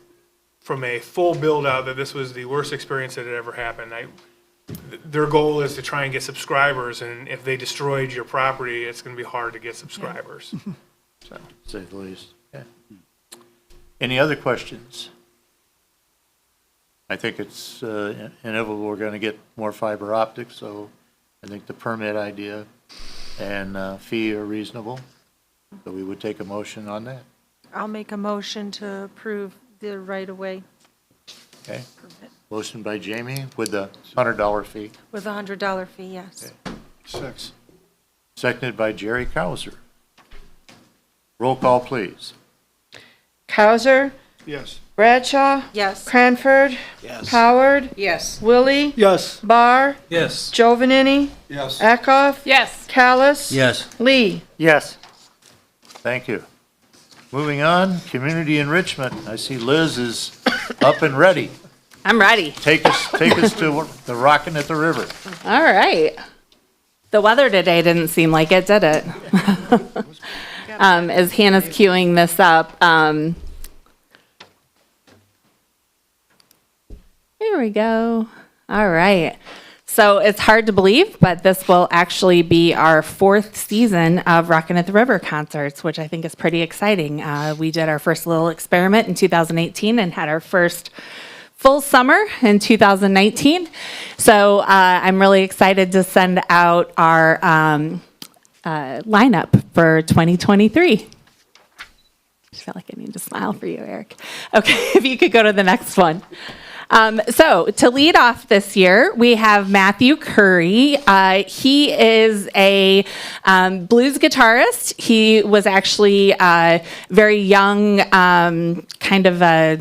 from a full build out, that this was the worst experience that had ever happened. Their goal is to try and get subscribers, and if they destroyed your property, it's going to be hard to get subscribers. So. Say the least. Okay. Any other questions? I think it's inevitable we're going to get more fiber optics, so I think the permit idea and fee are reasonable. So we would take a motion on that. I'll make a motion to approve the right-of-way Okay. permit Motion by Jamie with the $100 fee, with a $100 fee, yes. Six. seconded by Jerry Cowser. Roll call, please. Cowser, Yes. Bradshaw, Yes. Cranford, Howard, Yes. Willie, Yes. Barr, Yes. Giovanini, Yes. Eckhoff, Yes. Callis, Yes. Lee. Yes. Thank you. Moving on, community enrichment. I see Liz is up and ready. I'm ready. Take us to the Rockin' at the River. All right. The weather today didn't seem like it, did it? As Hannah's queuing this up. Here we go. All right. So it's hard to believe, but this will actually be our 4th season of Rockin' at the River concerts, which I think is pretty exciting. We did our first little experiment in 2018 and had our first full summer in 2019. So I'm really excited to send out our lineup for 2023. I feel like I need to smile for you, Eric. Okay, if you could go to the next one. So to lead off this year, we have Matthew Curry. He is a blues guitarist. He was actually very young, kind of a,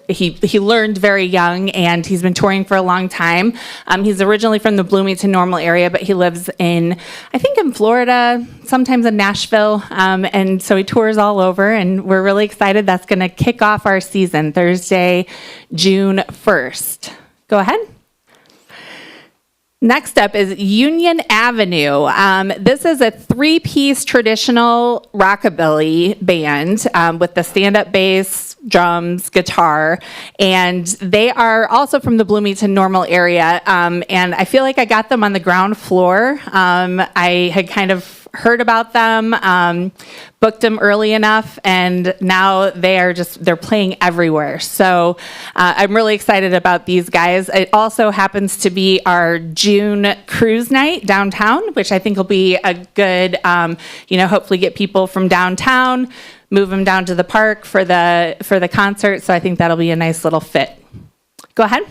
he learned very young, and he's been touring for a long time. He's originally from the Bloomington Normal area, but he lives in Florida, sometimes in Nashville, and so he tours all over, and we're really excited. That's going to kick off our season Thursday, June 1st. Go ahead. Next up is Union Avenue. This is a 3-piece traditional rockabilly band with the stand-up bass, drums, guitar, and they are also from the Bloomington Normal area, and I feel like I got them on the ground floor. I had kind of heard about them, booked them early enough, and now they're playing everywhere. So I'm really excited about these guys. It also happens to be our June cruise night downtown, which I think will be a good, hopefully get people from downtown, move them down to the park for the concert. So I think that'll be a nice little fit. Go ahead.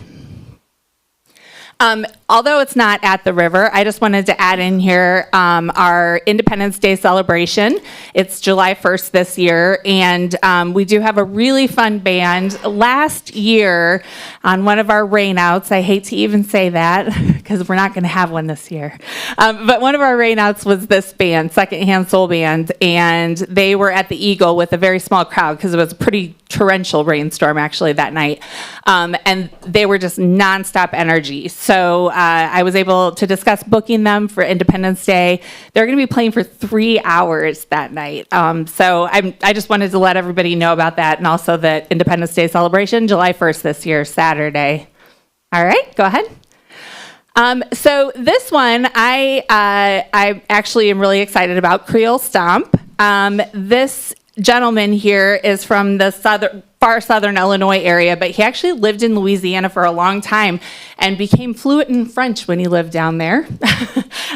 Although it's not at the river, I just wanted to add in here our Independence Day celebration. It's July 1st this year, and we do have a really fun band. Last year, on one of our rainouts, I hate to even say that because we're not going to have one this year, but one of our rainouts was this band, Secondhand Soul Band, and they were at the Eagle with a very small crowd because it was a pretty torrential rainstorm actually that night, and they were just nonstop energy. So I was able to discuss booking them for Independence Day. They're going to be playing for 3 hours that night. So I just wanted to let everybody know about that, and also that Independence Day celebration, July 1st this year, Saturday. All right, go ahead. So this one, I actually am really excited about, Creole Stomp. This gentleman here is from the far southern Illinois area, but he actually lived in Louisiana for a long time and became fluent in French when he lived down there.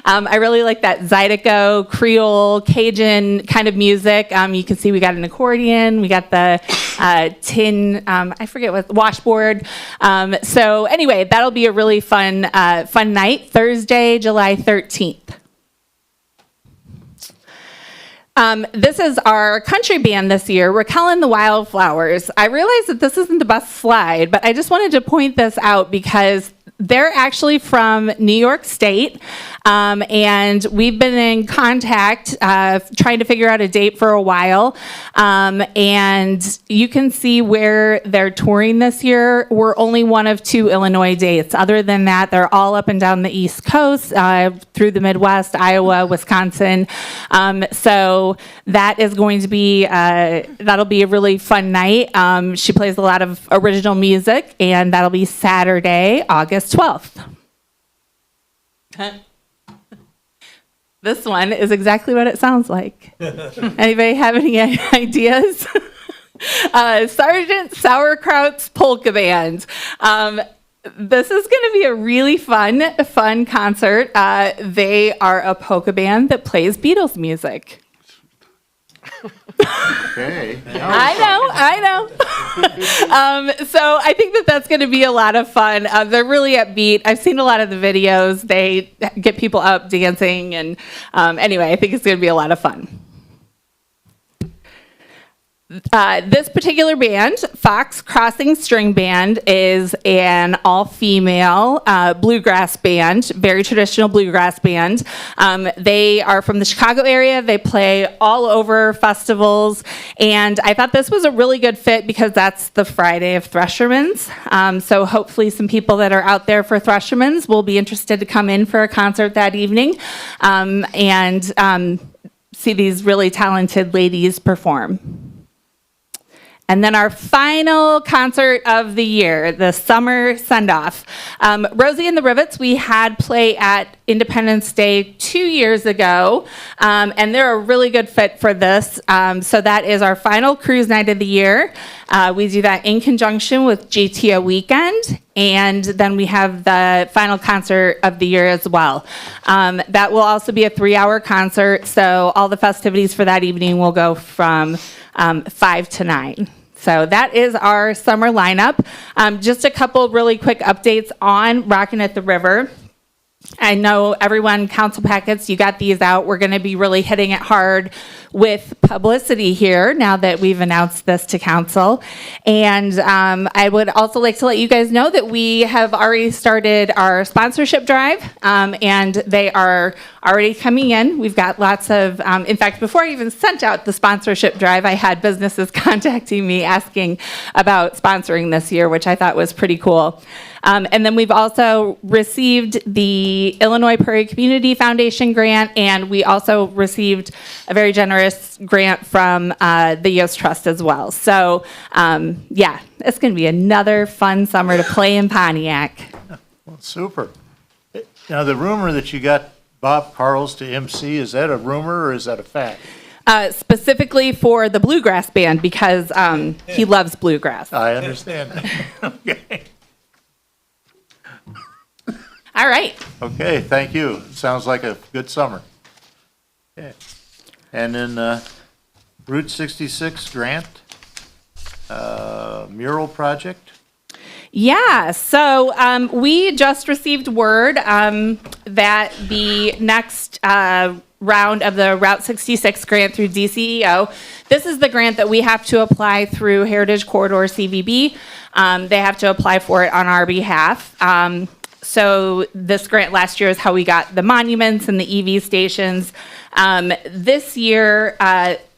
I really like that Zydeco, Creole, Cajun kind of music. You can see we got an accordion, we got the tin, I forget what, washboard. So anyway, that'll be a really fun night, Thursday, July 13th. This is our country band this year. We're calling the Wildflowers. I realize that this isn't the best slide, but I just wanted to point this out because they're actually from New York State, and we've been in contact trying to figure out a date for a while, and you can see where they're touring this year. We're only one of 2 Illinois dates. Other than that, they're all up and down the East Coast, through the Midwest, Iowa, Wisconsin. So that is going to be, that'll be a really fun night. She plays a lot of original music, and that'll be Saturday, August 12th. This one is exactly what it sounds like. Anybody have any ideas? Sergeant Sauerkraut's Polka Band. This is going to be a really fun concert. They are a polka band that plays Beatles music. Okay. I know. So I think that's going to be a lot of fun. They're really upbeat. I've seen a lot of the videos. They get people up dancing, and anyway, I think it's going to be a lot of fun. This particular band, Fox Crossing String Band, is an all-female bluegrass band, very traditional bluegrass band. They are from the Chicago area. They play all over festivals, and I thought this was a really good fit because that's the Friday of Thresherman's. So hopefully some people that are out there for Thresherman's will be interested to come in for a concert that evening and see these really talented ladies perform. And then our final concert of the year, the summer send-off. Rosie and the Rivets, we had play at Independence Day 2 years ago, and they're a really good fit for this. So that is our final cruise night of the year. We do that in conjunction with GTO Weekend, and then we have the final concert of the year as well. That will also be a 3-hour concert, so all the festivities for that evening will go from 5 to 9. So that is our summer lineup. Just a couple really quick updates on Rockin' at the River. I know everyone, council packets, you got these out. We're going to be really hitting it hard with publicity here now that we've announced this to council. And I would also like to let you guys know that we have already started our sponsorship drive, and they are already coming in. We've got lots of, in fact, before I even sent out the sponsorship drive, I had businesses contacting me asking about sponsoring this year, which I thought was pretty cool. And then we've also received the Illinois Prairie Community Foundation grant, and we also received a very generous grant from the Yost Trust as well. So, yeah, it's going to be another fun summer to play in Pontiac. Well, super. Now, the rumor that you got Bob Carls to MC, is that a rumor or is that a fact? Specifically for the bluegrass band, because he loves bluegrass. I understand. Okay. All right. Okay, thank you. Sounds like a good summer. Okay. And then Route 66 grant, mural project? Yeah, so we just received word that the next round of the Route 66 grant through DCEO, this is the grant that we have to apply through Heritage Corridor CVB. They have to apply for it on our behalf. So this grant last year is how we got the monuments and the EV stations. This year,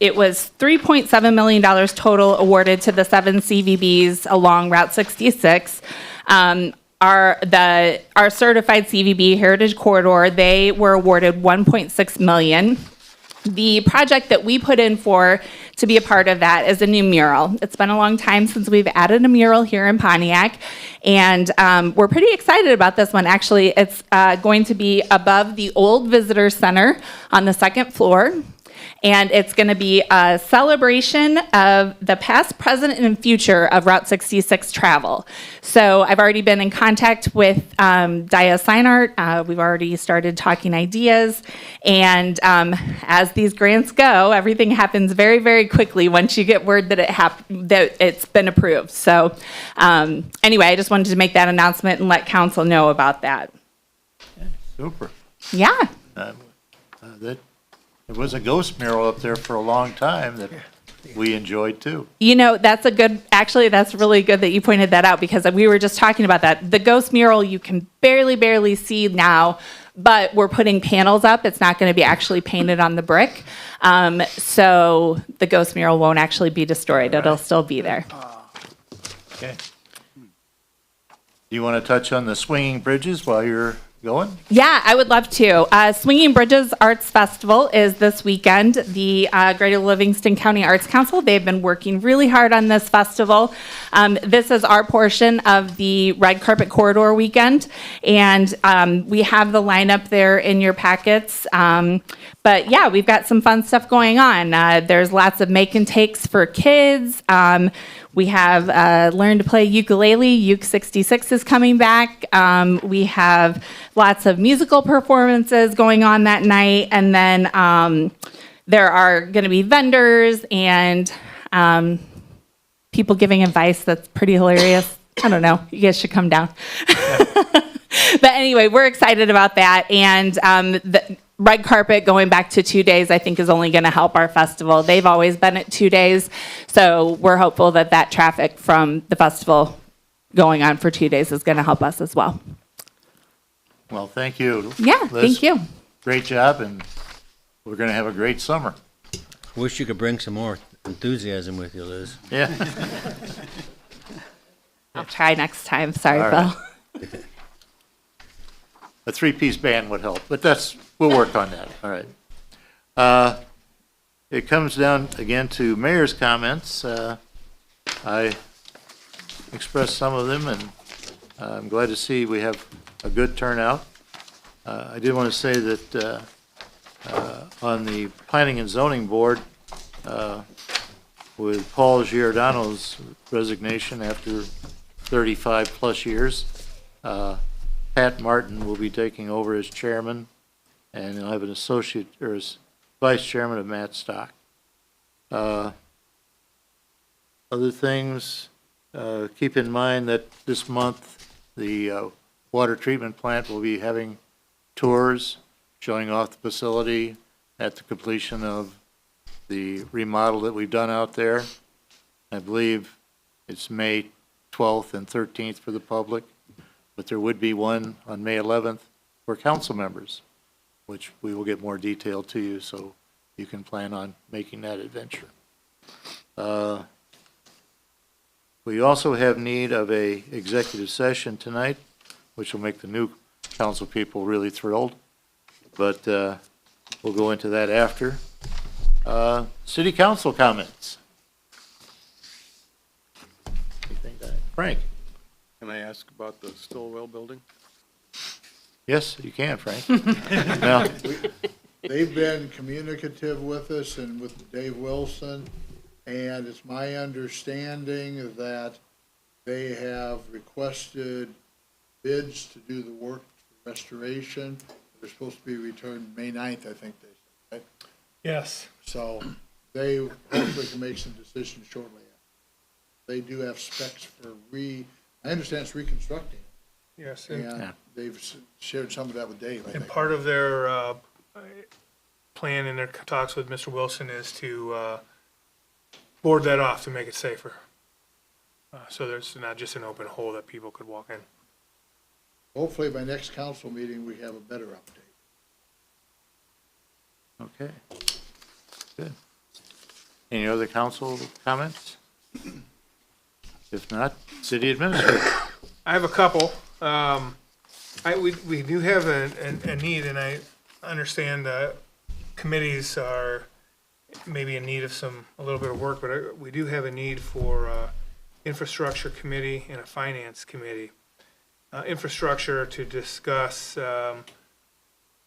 it was $3.7 million total awarded to the 7 CVBs along Route 66. Our certified CVB Heritage Corridor, they were awarded $1.6 million. The project that we put in for to be a part of that is a new mural. It's been a long time since we've added a mural here in Pontiac, and we're pretty excited about this one. Actually, it's going to be above the old visitor center on the 2nd floor. And it's going to be a celebration of the past, present, and future of Route 66 travel. So I've already been in contact with Dia Seinart. We've already started talking ideas. And as these grants go, everything happens very, very quickly once you get word that that it's been approved. So anyway, I just wanted to make that announcement and let council know about that. Super. Yeah. There was a ghost mural up there for a long time that we enjoyed too. You know, that's really good that you pointed that out, because we were just talking about that. The ghost mural you can barely see now, but we're putting panels up. It's not going to be actually painted on the brick. So the ghost mural won't actually be destroyed. It'll still be there. Okay. Do you want to touch on the swinging bridges while you're going? Yeah, I would love to. Swinging Bridges Arts Festival is this weekend. The Greater Livingston County Arts Council, they've been working really hard on this festival. This is our portion of the Red Carpet Corridor weekend, and we have the lineup there in your packets. But yeah, we've got some fun stuff going on. There's lots of make and takes for kids. We have Learn to Play Ukulele. Uke 66 is coming back. We have lots of musical performances going on that night. And then there are going to be vendors and people giving advice that's pretty hilarious. I don't know. You guys should come down. But anyway, we're excited about that. And red carpet going back to 2 days, I think is only going to help our festival. They've always been at 2 days, so we're hopeful that that traffic from the festival going on for 2 days is going to help us as well. Well, thank you. Yeah, Liz. thank you. Great job, and we're going to have a great summer. Wish you could bring some more enthusiasm with you, Liz. Yeah. I'll try next time. Sorry, All Phil. right. A three-piece band would help, but we'll work on that. All right. It comes down again to mayor's comments. I expressed some of them, and I'm glad to see we have a good turnout. I did want to say that on the Planning and Zoning Board, with Paul Giordano's resignation after 35-plus years, Pat Martin will be taking over as chairman, and he'll have an associate, or as vice chairman of Matt Stock. Other things, keep in mind that this month, the water treatment plant will be having tours showing off the facility at the completion of the remodel that we've done out there. I believe it's May 12th and 13th for the public, but there would be one on May 11th for council members, which we will get more detail to you so you can plan on making that adventure. We also have need of a executive session tonight, which will make the new council people really thrilled, but we'll go into that after. City council comments. Frank? Can I ask about the Stillwell building? Yes, you can, Frank. Now, They've been communicative with us and with Dave Wilson, and it's my understanding that they have requested bids to do the work for restoration. They're supposed to be returned May 9th, I think they said, right? Yes. So they hopefully can make some decisions shortly. They do have specs for I understand it's reconstructing. Yes. And they've shared some of that with Dave, I And think. part of their plan in their talks with Mr. Wilson is to board that off to make it safer. So there's not just an open hole that people could walk in. Hopefully by next council meeting, we have a better update. okay, good. Any other council comments? If not, city administrator. I have a couple. We do have a need, and I understand that committees are maybe in need of a little bit of work, but we do have a need for infrastructure committee and a finance committee. Infrastructure to discuss,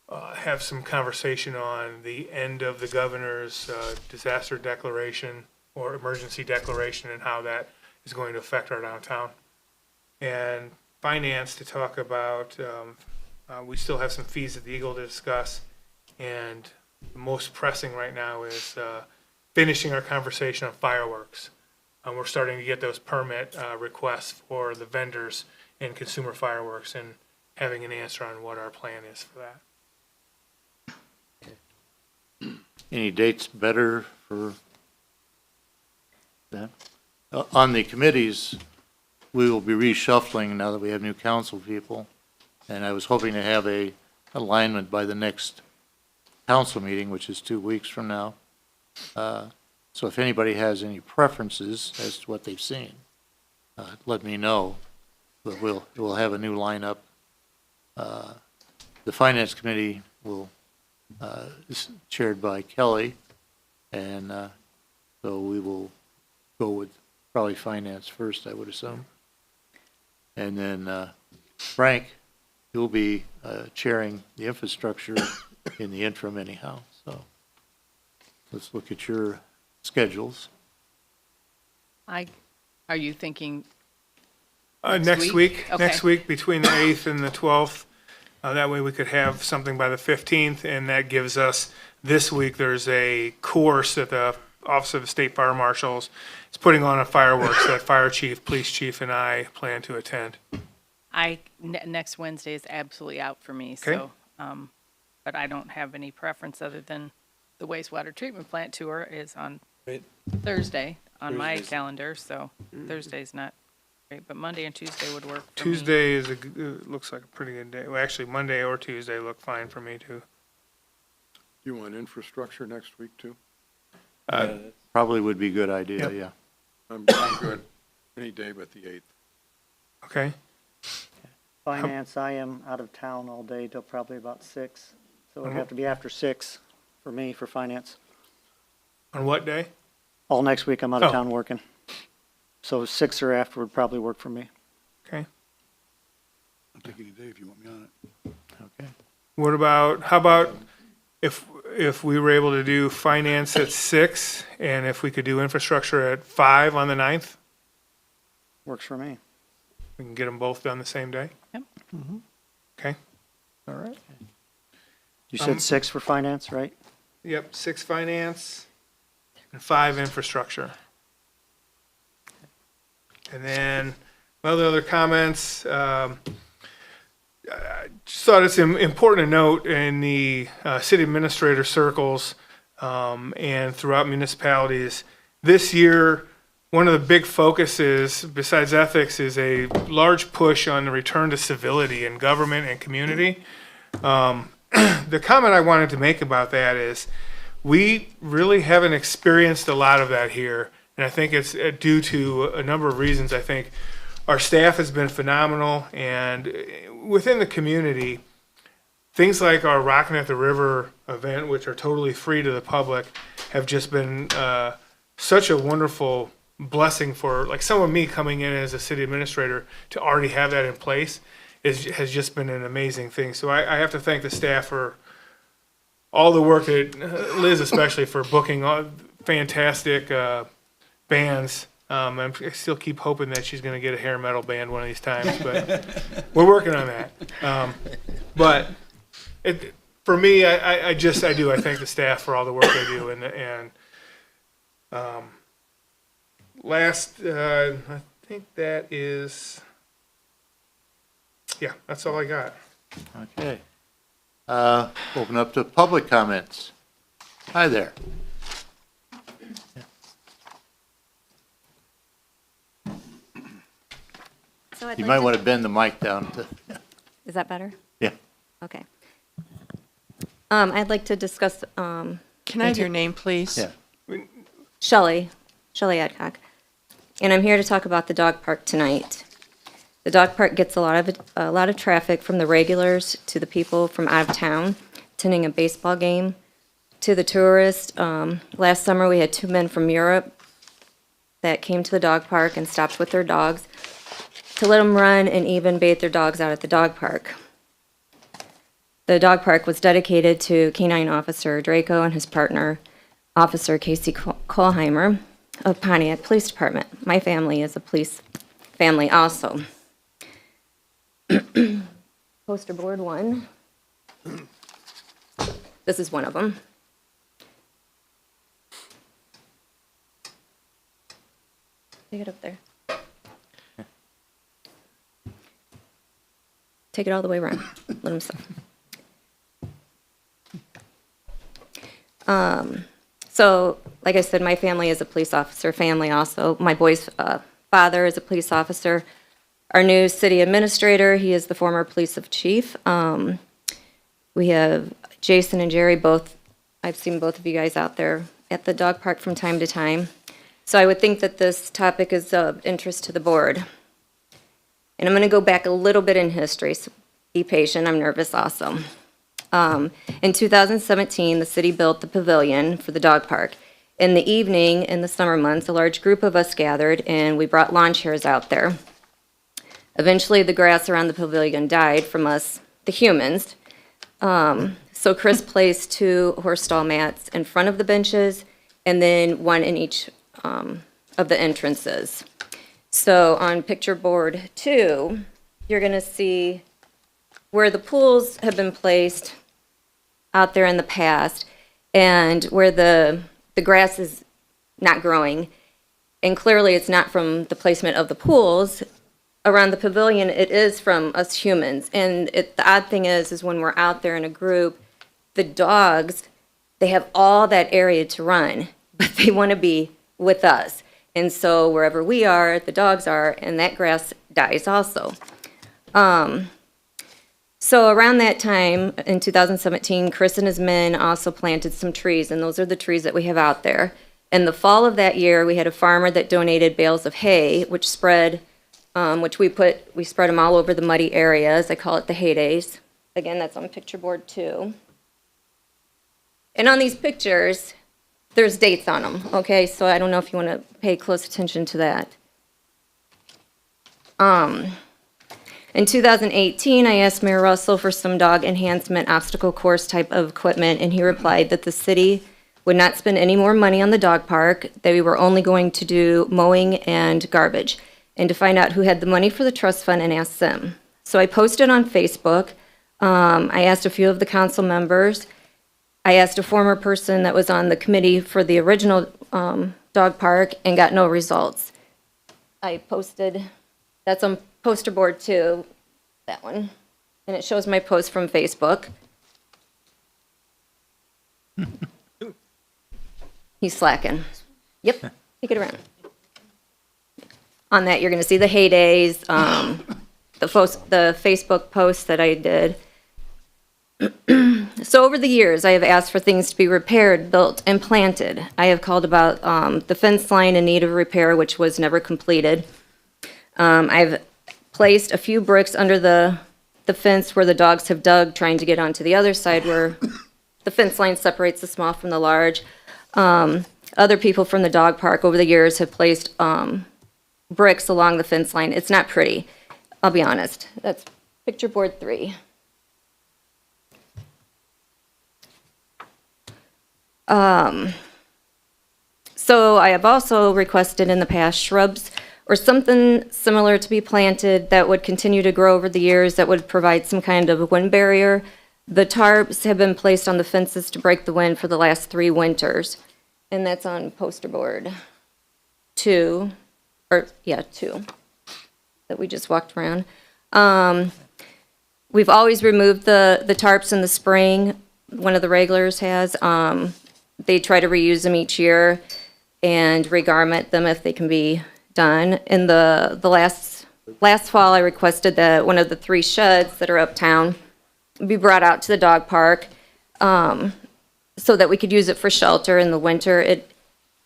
have some conversation on the end of the governor's disaster declaration or emergency declaration and how that is going to affect our downtown. And finance to talk about, we still have some fees at the Eagle to discuss, and the most pressing right now is finishing our conversation on fireworks. We're starting to get those permit requests for the vendors and consumer fireworks, and having an answer on what our plan is for that. Any dates better for that? On the committees, we will be reshuffling now that we have new council people, and I was hoping to have a alignment by the next council meeting, which is 2 weeks from now. So if anybody has any preferences as to what they've seen, let me know. But we'll have a new lineup. The finance committee is chaired by Kelly, and so we will go with probably finance first, I would assume. And then Frank, you'll be chairing the infrastructure in the interim anyhow. So let's look at your schedules. Are you thinking Next week, Okay. next week between the 8th and the 12th. That way we could have something by the 15th, and that gives us, this week, there's a course that the Office of the State Fire Marshals is putting on a fireworks that fire chief, police chief, and I plan to attend. next Wednesday is absolutely out for me, Okay. so, but but I don't have any preference other than the wastewater treatment plant tour is on Right. Thursday on my Thursdays. calendar, so Thursday's not great, but Monday and Tuesday would work for me. Tuesday is looks like a pretty good day. Well, actually, Monday or Tuesday look fine for me too. You want infrastructure next week too? Probably would be a good idea, Yep. yeah. I'm good any day but the 8th. Okay. Finance, I am out of town all day till probably about 6, so it'd have to be after 6 for me for finance. On what day? All next week I'm out of Oh. town working. So 6 or after would probably work for me. Okay. I'll take any day if you want me on it. Okay. What about, how about if we were able to do finance at 6 and if we could do infrastructure at 5 on the 9th? Works for me. We can get them both done the same day? Yep. Okay. All right. You said 6 for finance, right? Yep, 6 finance and 5 infrastructure. And then my other comments, I just thought it's important to note in the city administrator circles and throughout municipalities, this year, one of the big focuses, besides ethics, is a large push on the return to civility in government and community. The comment I wanted to make about that is we really haven't experienced a lot of that here. And I think it's due to a number of reasons. I think our staff has been phenomenal. And within the community, things like our Rockin' at the River event, which are totally free to the public, have just been such a wonderful blessing for like someone me coming in as a city administrator to already have that in place has just been an amazing thing. So I have to thank the staff for all the work that Liz especially for booking all fantastic bands. I still keep hoping that she's going to get a hair metal band one of these times, but we're working on that. But for me, I thank the staff for all the work they do and last, I think that is, yeah, that's all I got. Okay. Open up to public comments. Hi there. So I'd You like might to- want to bend the mic down to, Is that better? yeah. Okay. I'd like to discuss, Can I have your name, please? Yeah. Shelley Adcock. And I'm here to talk about the dog park tonight. The dog park gets a lot of traffic from the regulars to the people from out of town attending a baseball game, to the tourists. Last summer, we had 2 men from Europe that came to the dog park and stopped with their dogs to let them run and even bathe their dogs out at the dog park. The dog park was dedicated to Canine Officer Draco and his partner, Officer Casey Kohlheimer of Pontiac Police Department. My family is a police family also. Poster board 1. This is one of them. Take it up there. Take it all the way around. Let him stop. So, like I said, my family is a police officer family also. My boy's father is a police officer. Our new city administrator, he is the former police chief. We have Jason and Jerry both, I've seen both of you guys out there at the dog park from time to time. So I would think that this topic is of interest to the board. And I'm going to go back a little bit in history, so be patient, I'm nervous also. In 2017, the city built the pavilion for the dog park. In the evening, in the summer months, a large group of us gathered and we brought lawn chairs out there. Eventually, the grass around the pavilion died from us, the humans. So Chris placed 2 horse stall mats in front of the benches and then 1 in each of the entrances. So on picture board 2, you're going to see where the pools have been placed out there in the past and where the grass is not growing. And clearly it's not from the placement of the pools. Around the pavilion, it is from us humans. And the odd thing is when we're out there in a group, the dogs, they have all that area to run, but they want to be with us. And so wherever we are, the dogs are, and that grass dies also. So around that time, in 2017, Chris and his men also planted some trees, and those are the trees that we have out there. In the fall of that year, we had a farmer that donated bales of hay, which spread, we spread them all over the muddy areas. I call it the hay days. Again, that's on picture board 2. And on these pictures, there's dates on them, okay? So I don't know if you want to pay close attention to that. In 2018, I asked Mayor Russell for some dog enhancement obstacle course type of equipment, and he replied that the city would not spend any more money on the dog park. They were only going to do mowing and garbage, and to find out who had the money for the trust fund and ask them. So I posted on Facebook. I asked a few of the council members. I asked a former person that was on the committee for the original dog park and got no results. I posted, that's on poster board 2, that one, and it shows my post from Facebook. He's slacking. Yep, take it around. On that, you're going to see the heydays, the Facebook post that I did. So over the years, I have asked for things to be repaired, built, and planted. I have called about the fence line in need of repair, which was never completed. I've placed a few bricks under the fence where the dogs have dug, trying to get onto the other side where the fence line separates the small from the large. Other people from the dog park over the years have placed bricks along the fence line. It's not pretty, I'll be honest. That's picture board 3. So I have also requested in the past shrubs or something similar to be planted that would continue to grow over the years, that would provide some kind of a wind barrier. The tarps have been placed on the fences to break the wind for the last 3 winters, and that's on poster board 2, that we just walked around. We've always removed the tarps in the spring. One of the regulars has. They try to reuse them each year and regarment them if they can be done. In the last fall, I requested that one of the 3 sheds that are uptown be brought out to the dog park so that we could use it for shelter in the winter.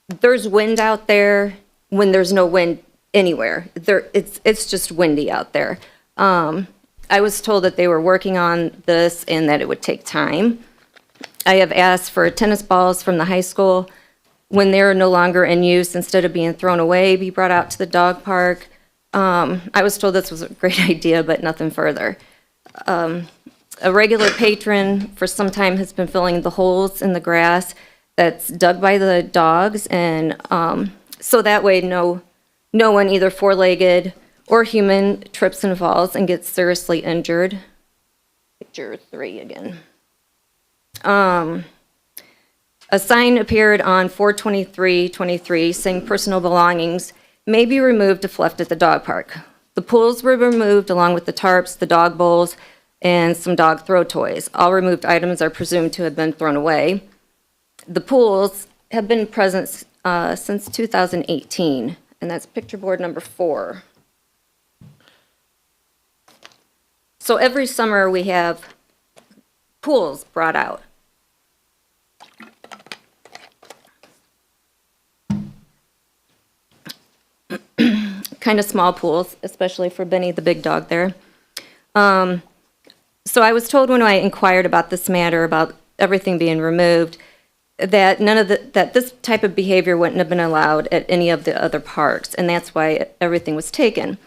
There's wind out there when there's no wind anywhere. It's just windy out there. I was told that they were working on this and that it would take time. I have asked for tennis balls from the high school. When they're no longer in use, instead of being thrown away, be brought out to the dog park. I was told this was a great idea, but nothing further. A regular patron for some time has been filling the holes in the grass that's dug by the dogs, and so that way no one, either 4-legged or human, trips and falls and gets seriously injured. Picture 3 again. A sign appeared on 4/23/23 saying personal belongings may be removed if left at the dog park. The pools were removed along with the tarps, the dog bowls, and some dog throw toys. All removed items are presumed to have been thrown away. The pools have been present since 2018, and that's picture board number 4. So every summer we have pools brought out. Kind of small pools, especially for Benny, the big dog there. So I was told when I inquired about this matter, about everything being removed, that that this type of behavior wouldn't have been allowed at any of the other parks, and that's why everything was taken.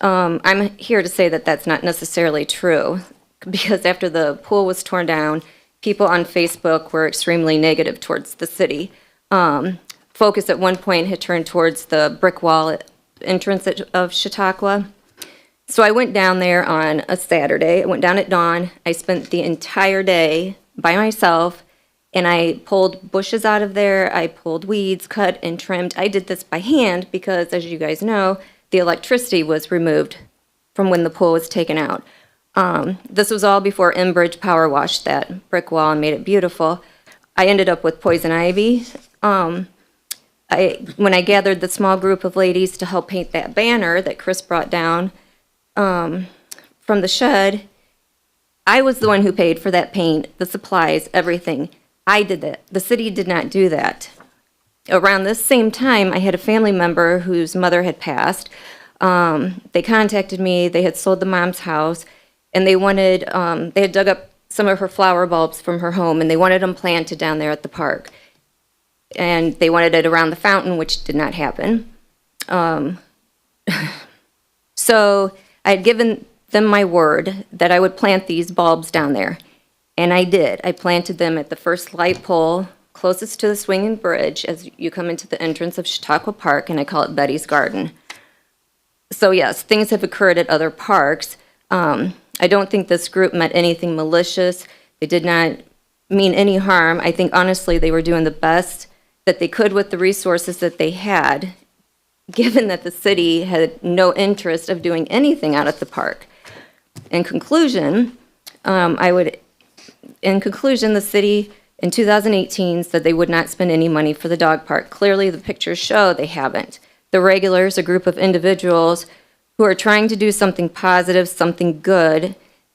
I'm here to say that that's not necessarily true, because after the pool was torn down, people on Facebook were extremely negative towards the city. Focus at one point had turned towards the brick wall entrance of Chautauqua. So I went down there on a Saturday. I went down at dawn. I spent the entire day by myself, and I pulled bushes out of there. I pulled weeds, cut and trimmed. I did this by hand because, as you guys know, the electricity was removed from when the pool was taken out. This was all before Enbridge power washed that brick wall and made it beautiful. I ended up with poison ivy. When I gathered the small group of ladies to help paint that banner that Chris brought down from the shed, I was the one who paid for that paint, the supplies, everything. I did that. The city did not do that. Around this same time, I had a family member whose mother had passed. They contacted me. They had sold the mom's house, and they had dug up some of her flower bulbs from her home, and they wanted them planted down there at the park. And they wanted it around the fountain, which did not happen. So I had given them my word that I would plant these bulbs down there. And I did. I planted them at the first light pole closest to the swinging bridge as you come into the entrance of Chautauqua Park, and I call it Betty's Garden. So yes, things have occurred at other parks. I don't think this group meant anything malicious. They did not mean any harm. I think honestly they were doing the best that they could with the resources that they had, given that the city had no interest of doing anything out at the park. In conclusion, the city in 2018 said they would not spend any money for the dog park. Clearly, the pictures show they haven't. The regulars, a group of individuals who are trying to do something positive, something good,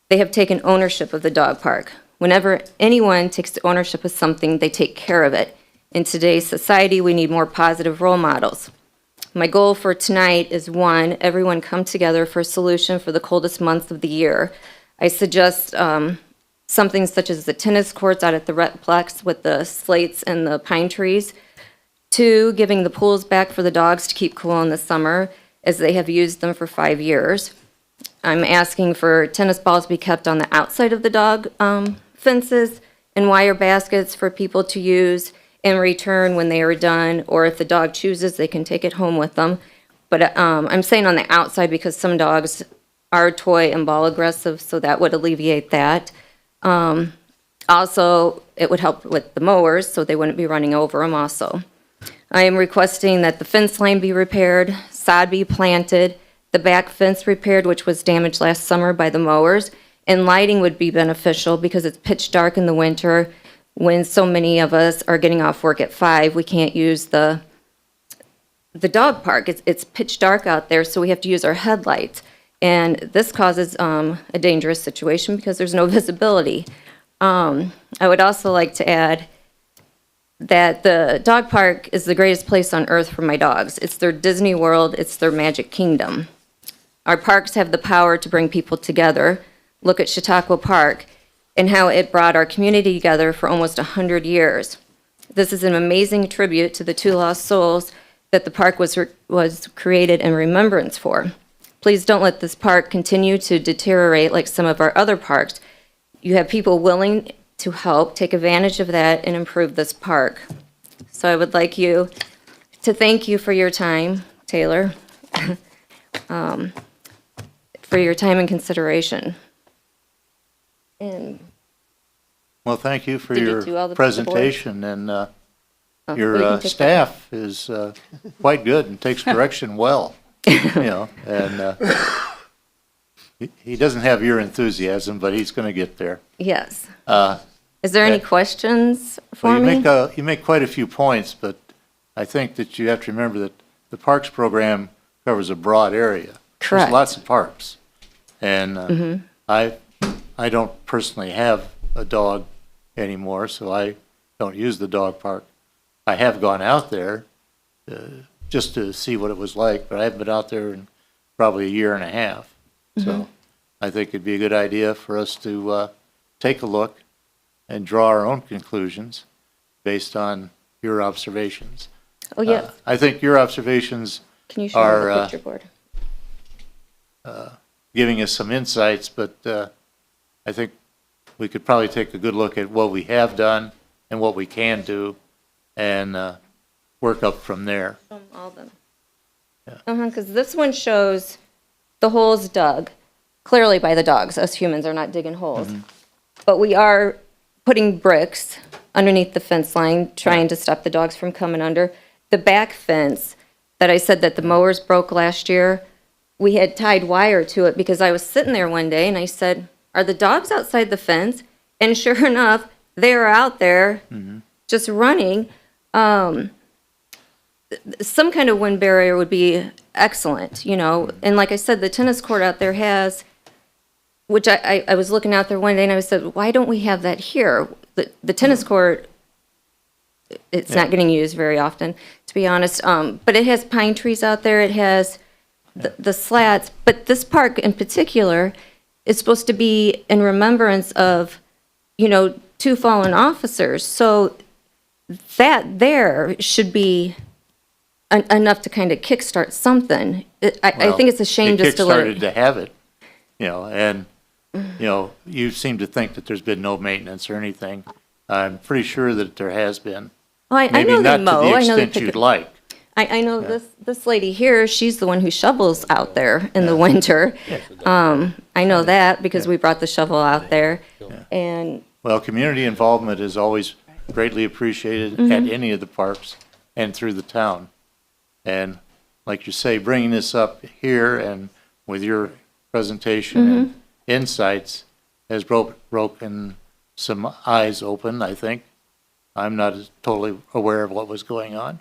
they have taken ownership of the dog park. Whenever anyone takes ownership of something, they take care of it. In today's society, we need more positive role models. My goal for tonight is, one, everyone come together for a solution for the coldest months of the year. I suggest something such as the tennis courts out at the Retplex with the slates and the pine trees. Two, giving the pools back for the dogs to keep cool in the summer, as they have used them for 5 years. I'm asking for tennis balls to be kept on the outside of the dog fences and wire baskets for people to use and return when they are done, or if the dog chooses, they can take it home with them. But I'm saying on the outside because some dogs are toy and ball aggressive, so that would alleviate that. Also, it would help with the mowers, so they wouldn't be running over them also. I am requesting that the fence line be repaired, sod be planted, the back fence repaired, which was damaged last summer by the mowers, and lighting would be beneficial because it's pitch dark in the winter. When so many of us are getting off work at 5, we can't use the dog park. It's pitch dark out there, so we have to use our headlights. And this causes a dangerous situation because there's no visibility. I would also like to add that the dog park is the greatest place on earth for my dogs. It's their Disney World. It's their Magic Kingdom. Our parks have the power to bring people together. Look at Chautauqua Park and how it brought our community together for almost 100 years. This is an amazing tribute to the two lost souls that the park was created in remembrance for. Please don't let this park continue to deteriorate like some of our other parks. You have people willing to help take advantage of that and improve this park. So I would like you to thank you for your time, Taylor, for your time and consideration. And Well, thank you for Did you your do all the presentation, and we your can take staff is quite good and takes direction well, and he doesn't have your enthusiasm, but he's going to get there. yes. Is there any questions for Well, me? you make quite a few points, but I think that you have to remember that the parks program covers a broad area. Correct. There's lots of parks, and I don't personally have a dog anymore, so I don't use the dog park. I have gone out there just to see what it was like, but I haven't been out there in probably a year and a half. So I think it'd be a good idea for us to take a look and draw our own conclusions based on your observations. Oh, yes. I think your observations Can you show me are the picture board? giving us some insights, but I think we could probably take a good look at what we have done and what we can do and work up from there. All of them. Because this one shows the holes dug, clearly by the dogs. Us humans are not digging holes. But we are putting bricks underneath the fence line, trying to stop the dogs from coming under. The back fence that I said that the mowers broke last year, we had tied wire to it because I was sitting there one day and I said, are the dogs outside the fence? And sure enough, they are out there just running. Some kind of wind barrier would be excellent, you know. And like I said, the tennis court out there has, which I was looking out there one day and I said, why don't we have that here? The tennis court, it's not getting used very often, to be honest. But it has pine trees out there. It has the slats. But this park in particular is supposed to be in remembrance of, you know, 2 fallen officers. So that there should be enough to kind of kickstart something. I think it's a shame just to let It kickstarted to have it, you know, and, you know, you seem to think that there's been no maintenance or anything. I'm pretty sure that there has been. Well, I Maybe know they not mow. to the I know they extent pick you'd it. like. I know this lady here, she's the one who shovels out there in the winter. I know that because we brought the shovel out there. And Well, community involvement is always greatly appreciated at any of the parks and through the town. And like you say, bringing this up here and with your presentation and insights has broken some eyes open, I think. I'm not totally aware of what was going on.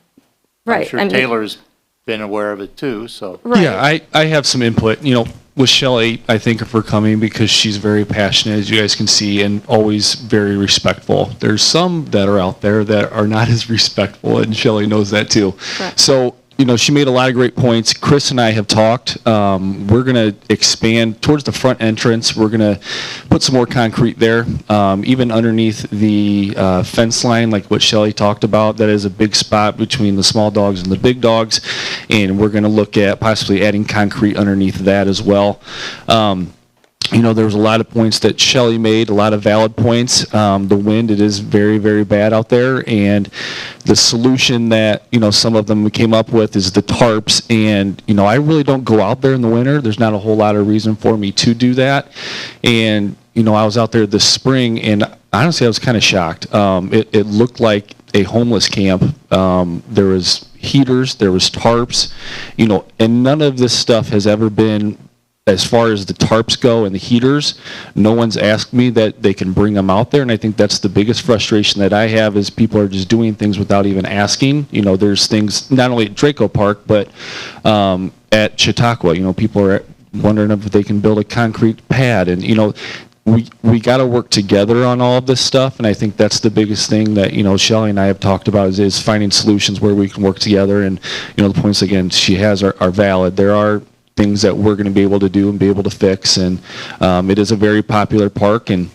I'm right. sure I mean, Taylor's been aware of it too, so. right. Yeah, I have some input. You know, with Shelley, I thank her for coming because she's very passionate, as you guys can see, and always very respectful. There's some that are out there that are not as respectful, and Shelley knows that too. Correct. So, you know, she made a lot of great points. Chris and I have talked. We're going to expand towards the front entrance. We're going to put some more concrete there, even underneath the fence line, like what Shelley talked about. That is a big spot between the small dogs and the big dogs, and we're going to look at possibly adding concrete underneath that as well. You know, there was a lot of points that Shelley made, a lot of valid points. The wind, it is very, very bad out there. And the solution that, you know, some of them we came up with is the tarps. And, you know, I really don't go out there in the winter. There's not a whole lot of reason for me to do that. And, you know, I was out there this spring, and honestly, I was kind of shocked. It looked like a homeless camp. There was heaters, there was tarps, you know, and none of this stuff has ever been, as far as the tarps go and the heaters, no one's asked me that they can bring them out there, and I think that's the biggest frustration that I have is people are just doing things without even asking. You know, there's things not only at Draco Park, but at Chautauqua, you know, people are wondering if they can build a concrete pad, and, you know, we got to work together on all of this stuff, and I think that's the biggest thing that, you know, Shelley and I have talked about is finding solutions where we can work together, and, you know, the points, again, she has are valid. There are things that we're going to be able to do and be able to fix, and it is a very popular park, and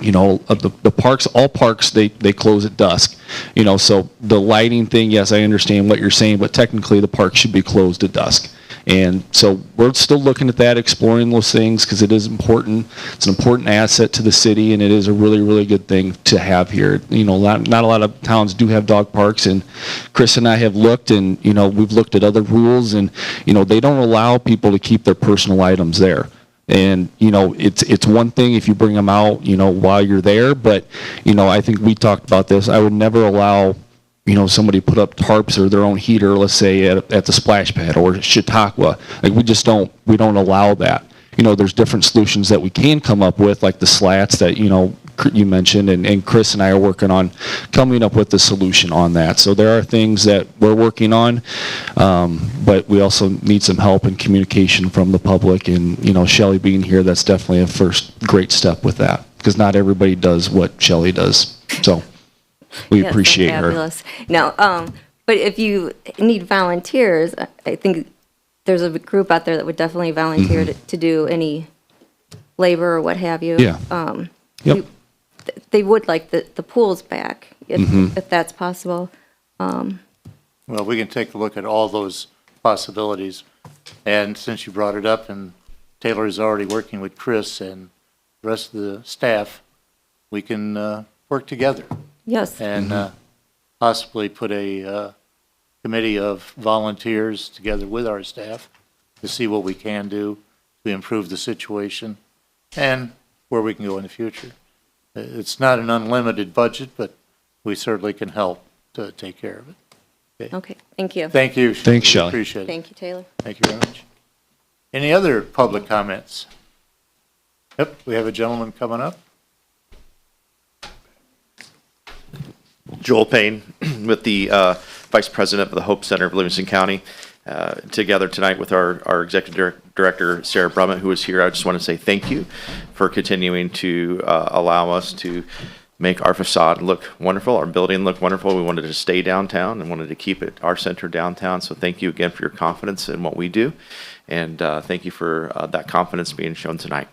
you know, the parks, all parks, they close at dusk, you know, so the lighting thing, yes, I understand what you're saying, but technically the park should be closed at dusk. And so we're still looking at that, exploring those things, because it is important. It's an important asset to the city, and it is a really, really good thing to have here. You know, not a lot of towns do have dog parks, and Chris and I have looked, and, you know, we've looked at other rules, and, you know, they don't allow people to keep their personal items there. And, you know, it's one thing if you bring them out, you know, while you're there, but, you know, I think we talked about this. I would never allow, you know, somebody put up tarps or their own heater, let's say at the splash pad or Chautauqua. Like, we don't allow that. You know, there's different solutions that we can come up with, like the slats that, you know, you mentioned, and Chris and I are working on coming up with the solution on that. So there are things that we're working on, but we also need some help and communication from the public, and, you know, Shelley being here, that's definitely a first great step with that, because not everybody does what Shelley does. So we Yes, appreciate they're her. fabulous. No, but if you need volunteers, I think there's a group out there that would definitely volunteer to do any labor or what have you. Yeah. Yep. They would like the pools back, if that's possible. Well, we can take a look at all those possibilities. And since you brought it up, and Taylor is already working with Chris and the rest of the staff, we can work together. Yes. And possibly put a committee of volunteers together with our staff to see what we can do to improve the situation and where we can go in the future. It's not an unlimited budget, but we certainly can help to take care of it. Okay, thank you. Thank you. Thanks, We Shelley. Appreciate it. Thank you, Taylor. Thank you very much. Any other public comments? Yep, we have a gentleman coming up. Joel Payne with the Vice President of the Hope Center of Livingston County, together tonight with our Executive Director, Sarah Brummett, who is here. I just want to say thank you for continuing to allow us to make our facade look wonderful, our building look wonderful. We wanted to stay downtown and wanted to keep it our center downtown. So thank you again for your confidence in what we do. And thank you for that confidence being shown tonight.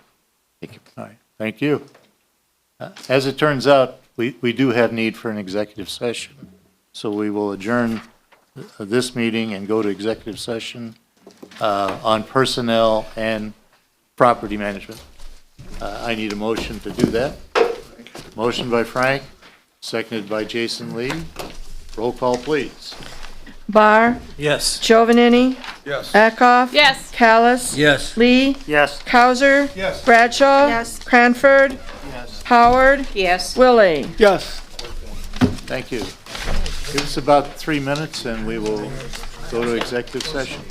Thank you. All right, thank you. As it turns out, we do have need for an executive session. So we will adjourn this meeting and go to executive session on personnel and property management. I need a motion to do that. Motion by Frank, seconded by Jason Lee. Roll call, please. Barr, Yes. Giovanini, Yes. Eckhoff. Yes. Callis. Yes. Lee, Yes. Cowser. Yes. Bradshaw. Yes. Cranford. Yes. Howard. Yes. Willie. Yes. Thank you. Give us about 3 minutes and we will go to executive session.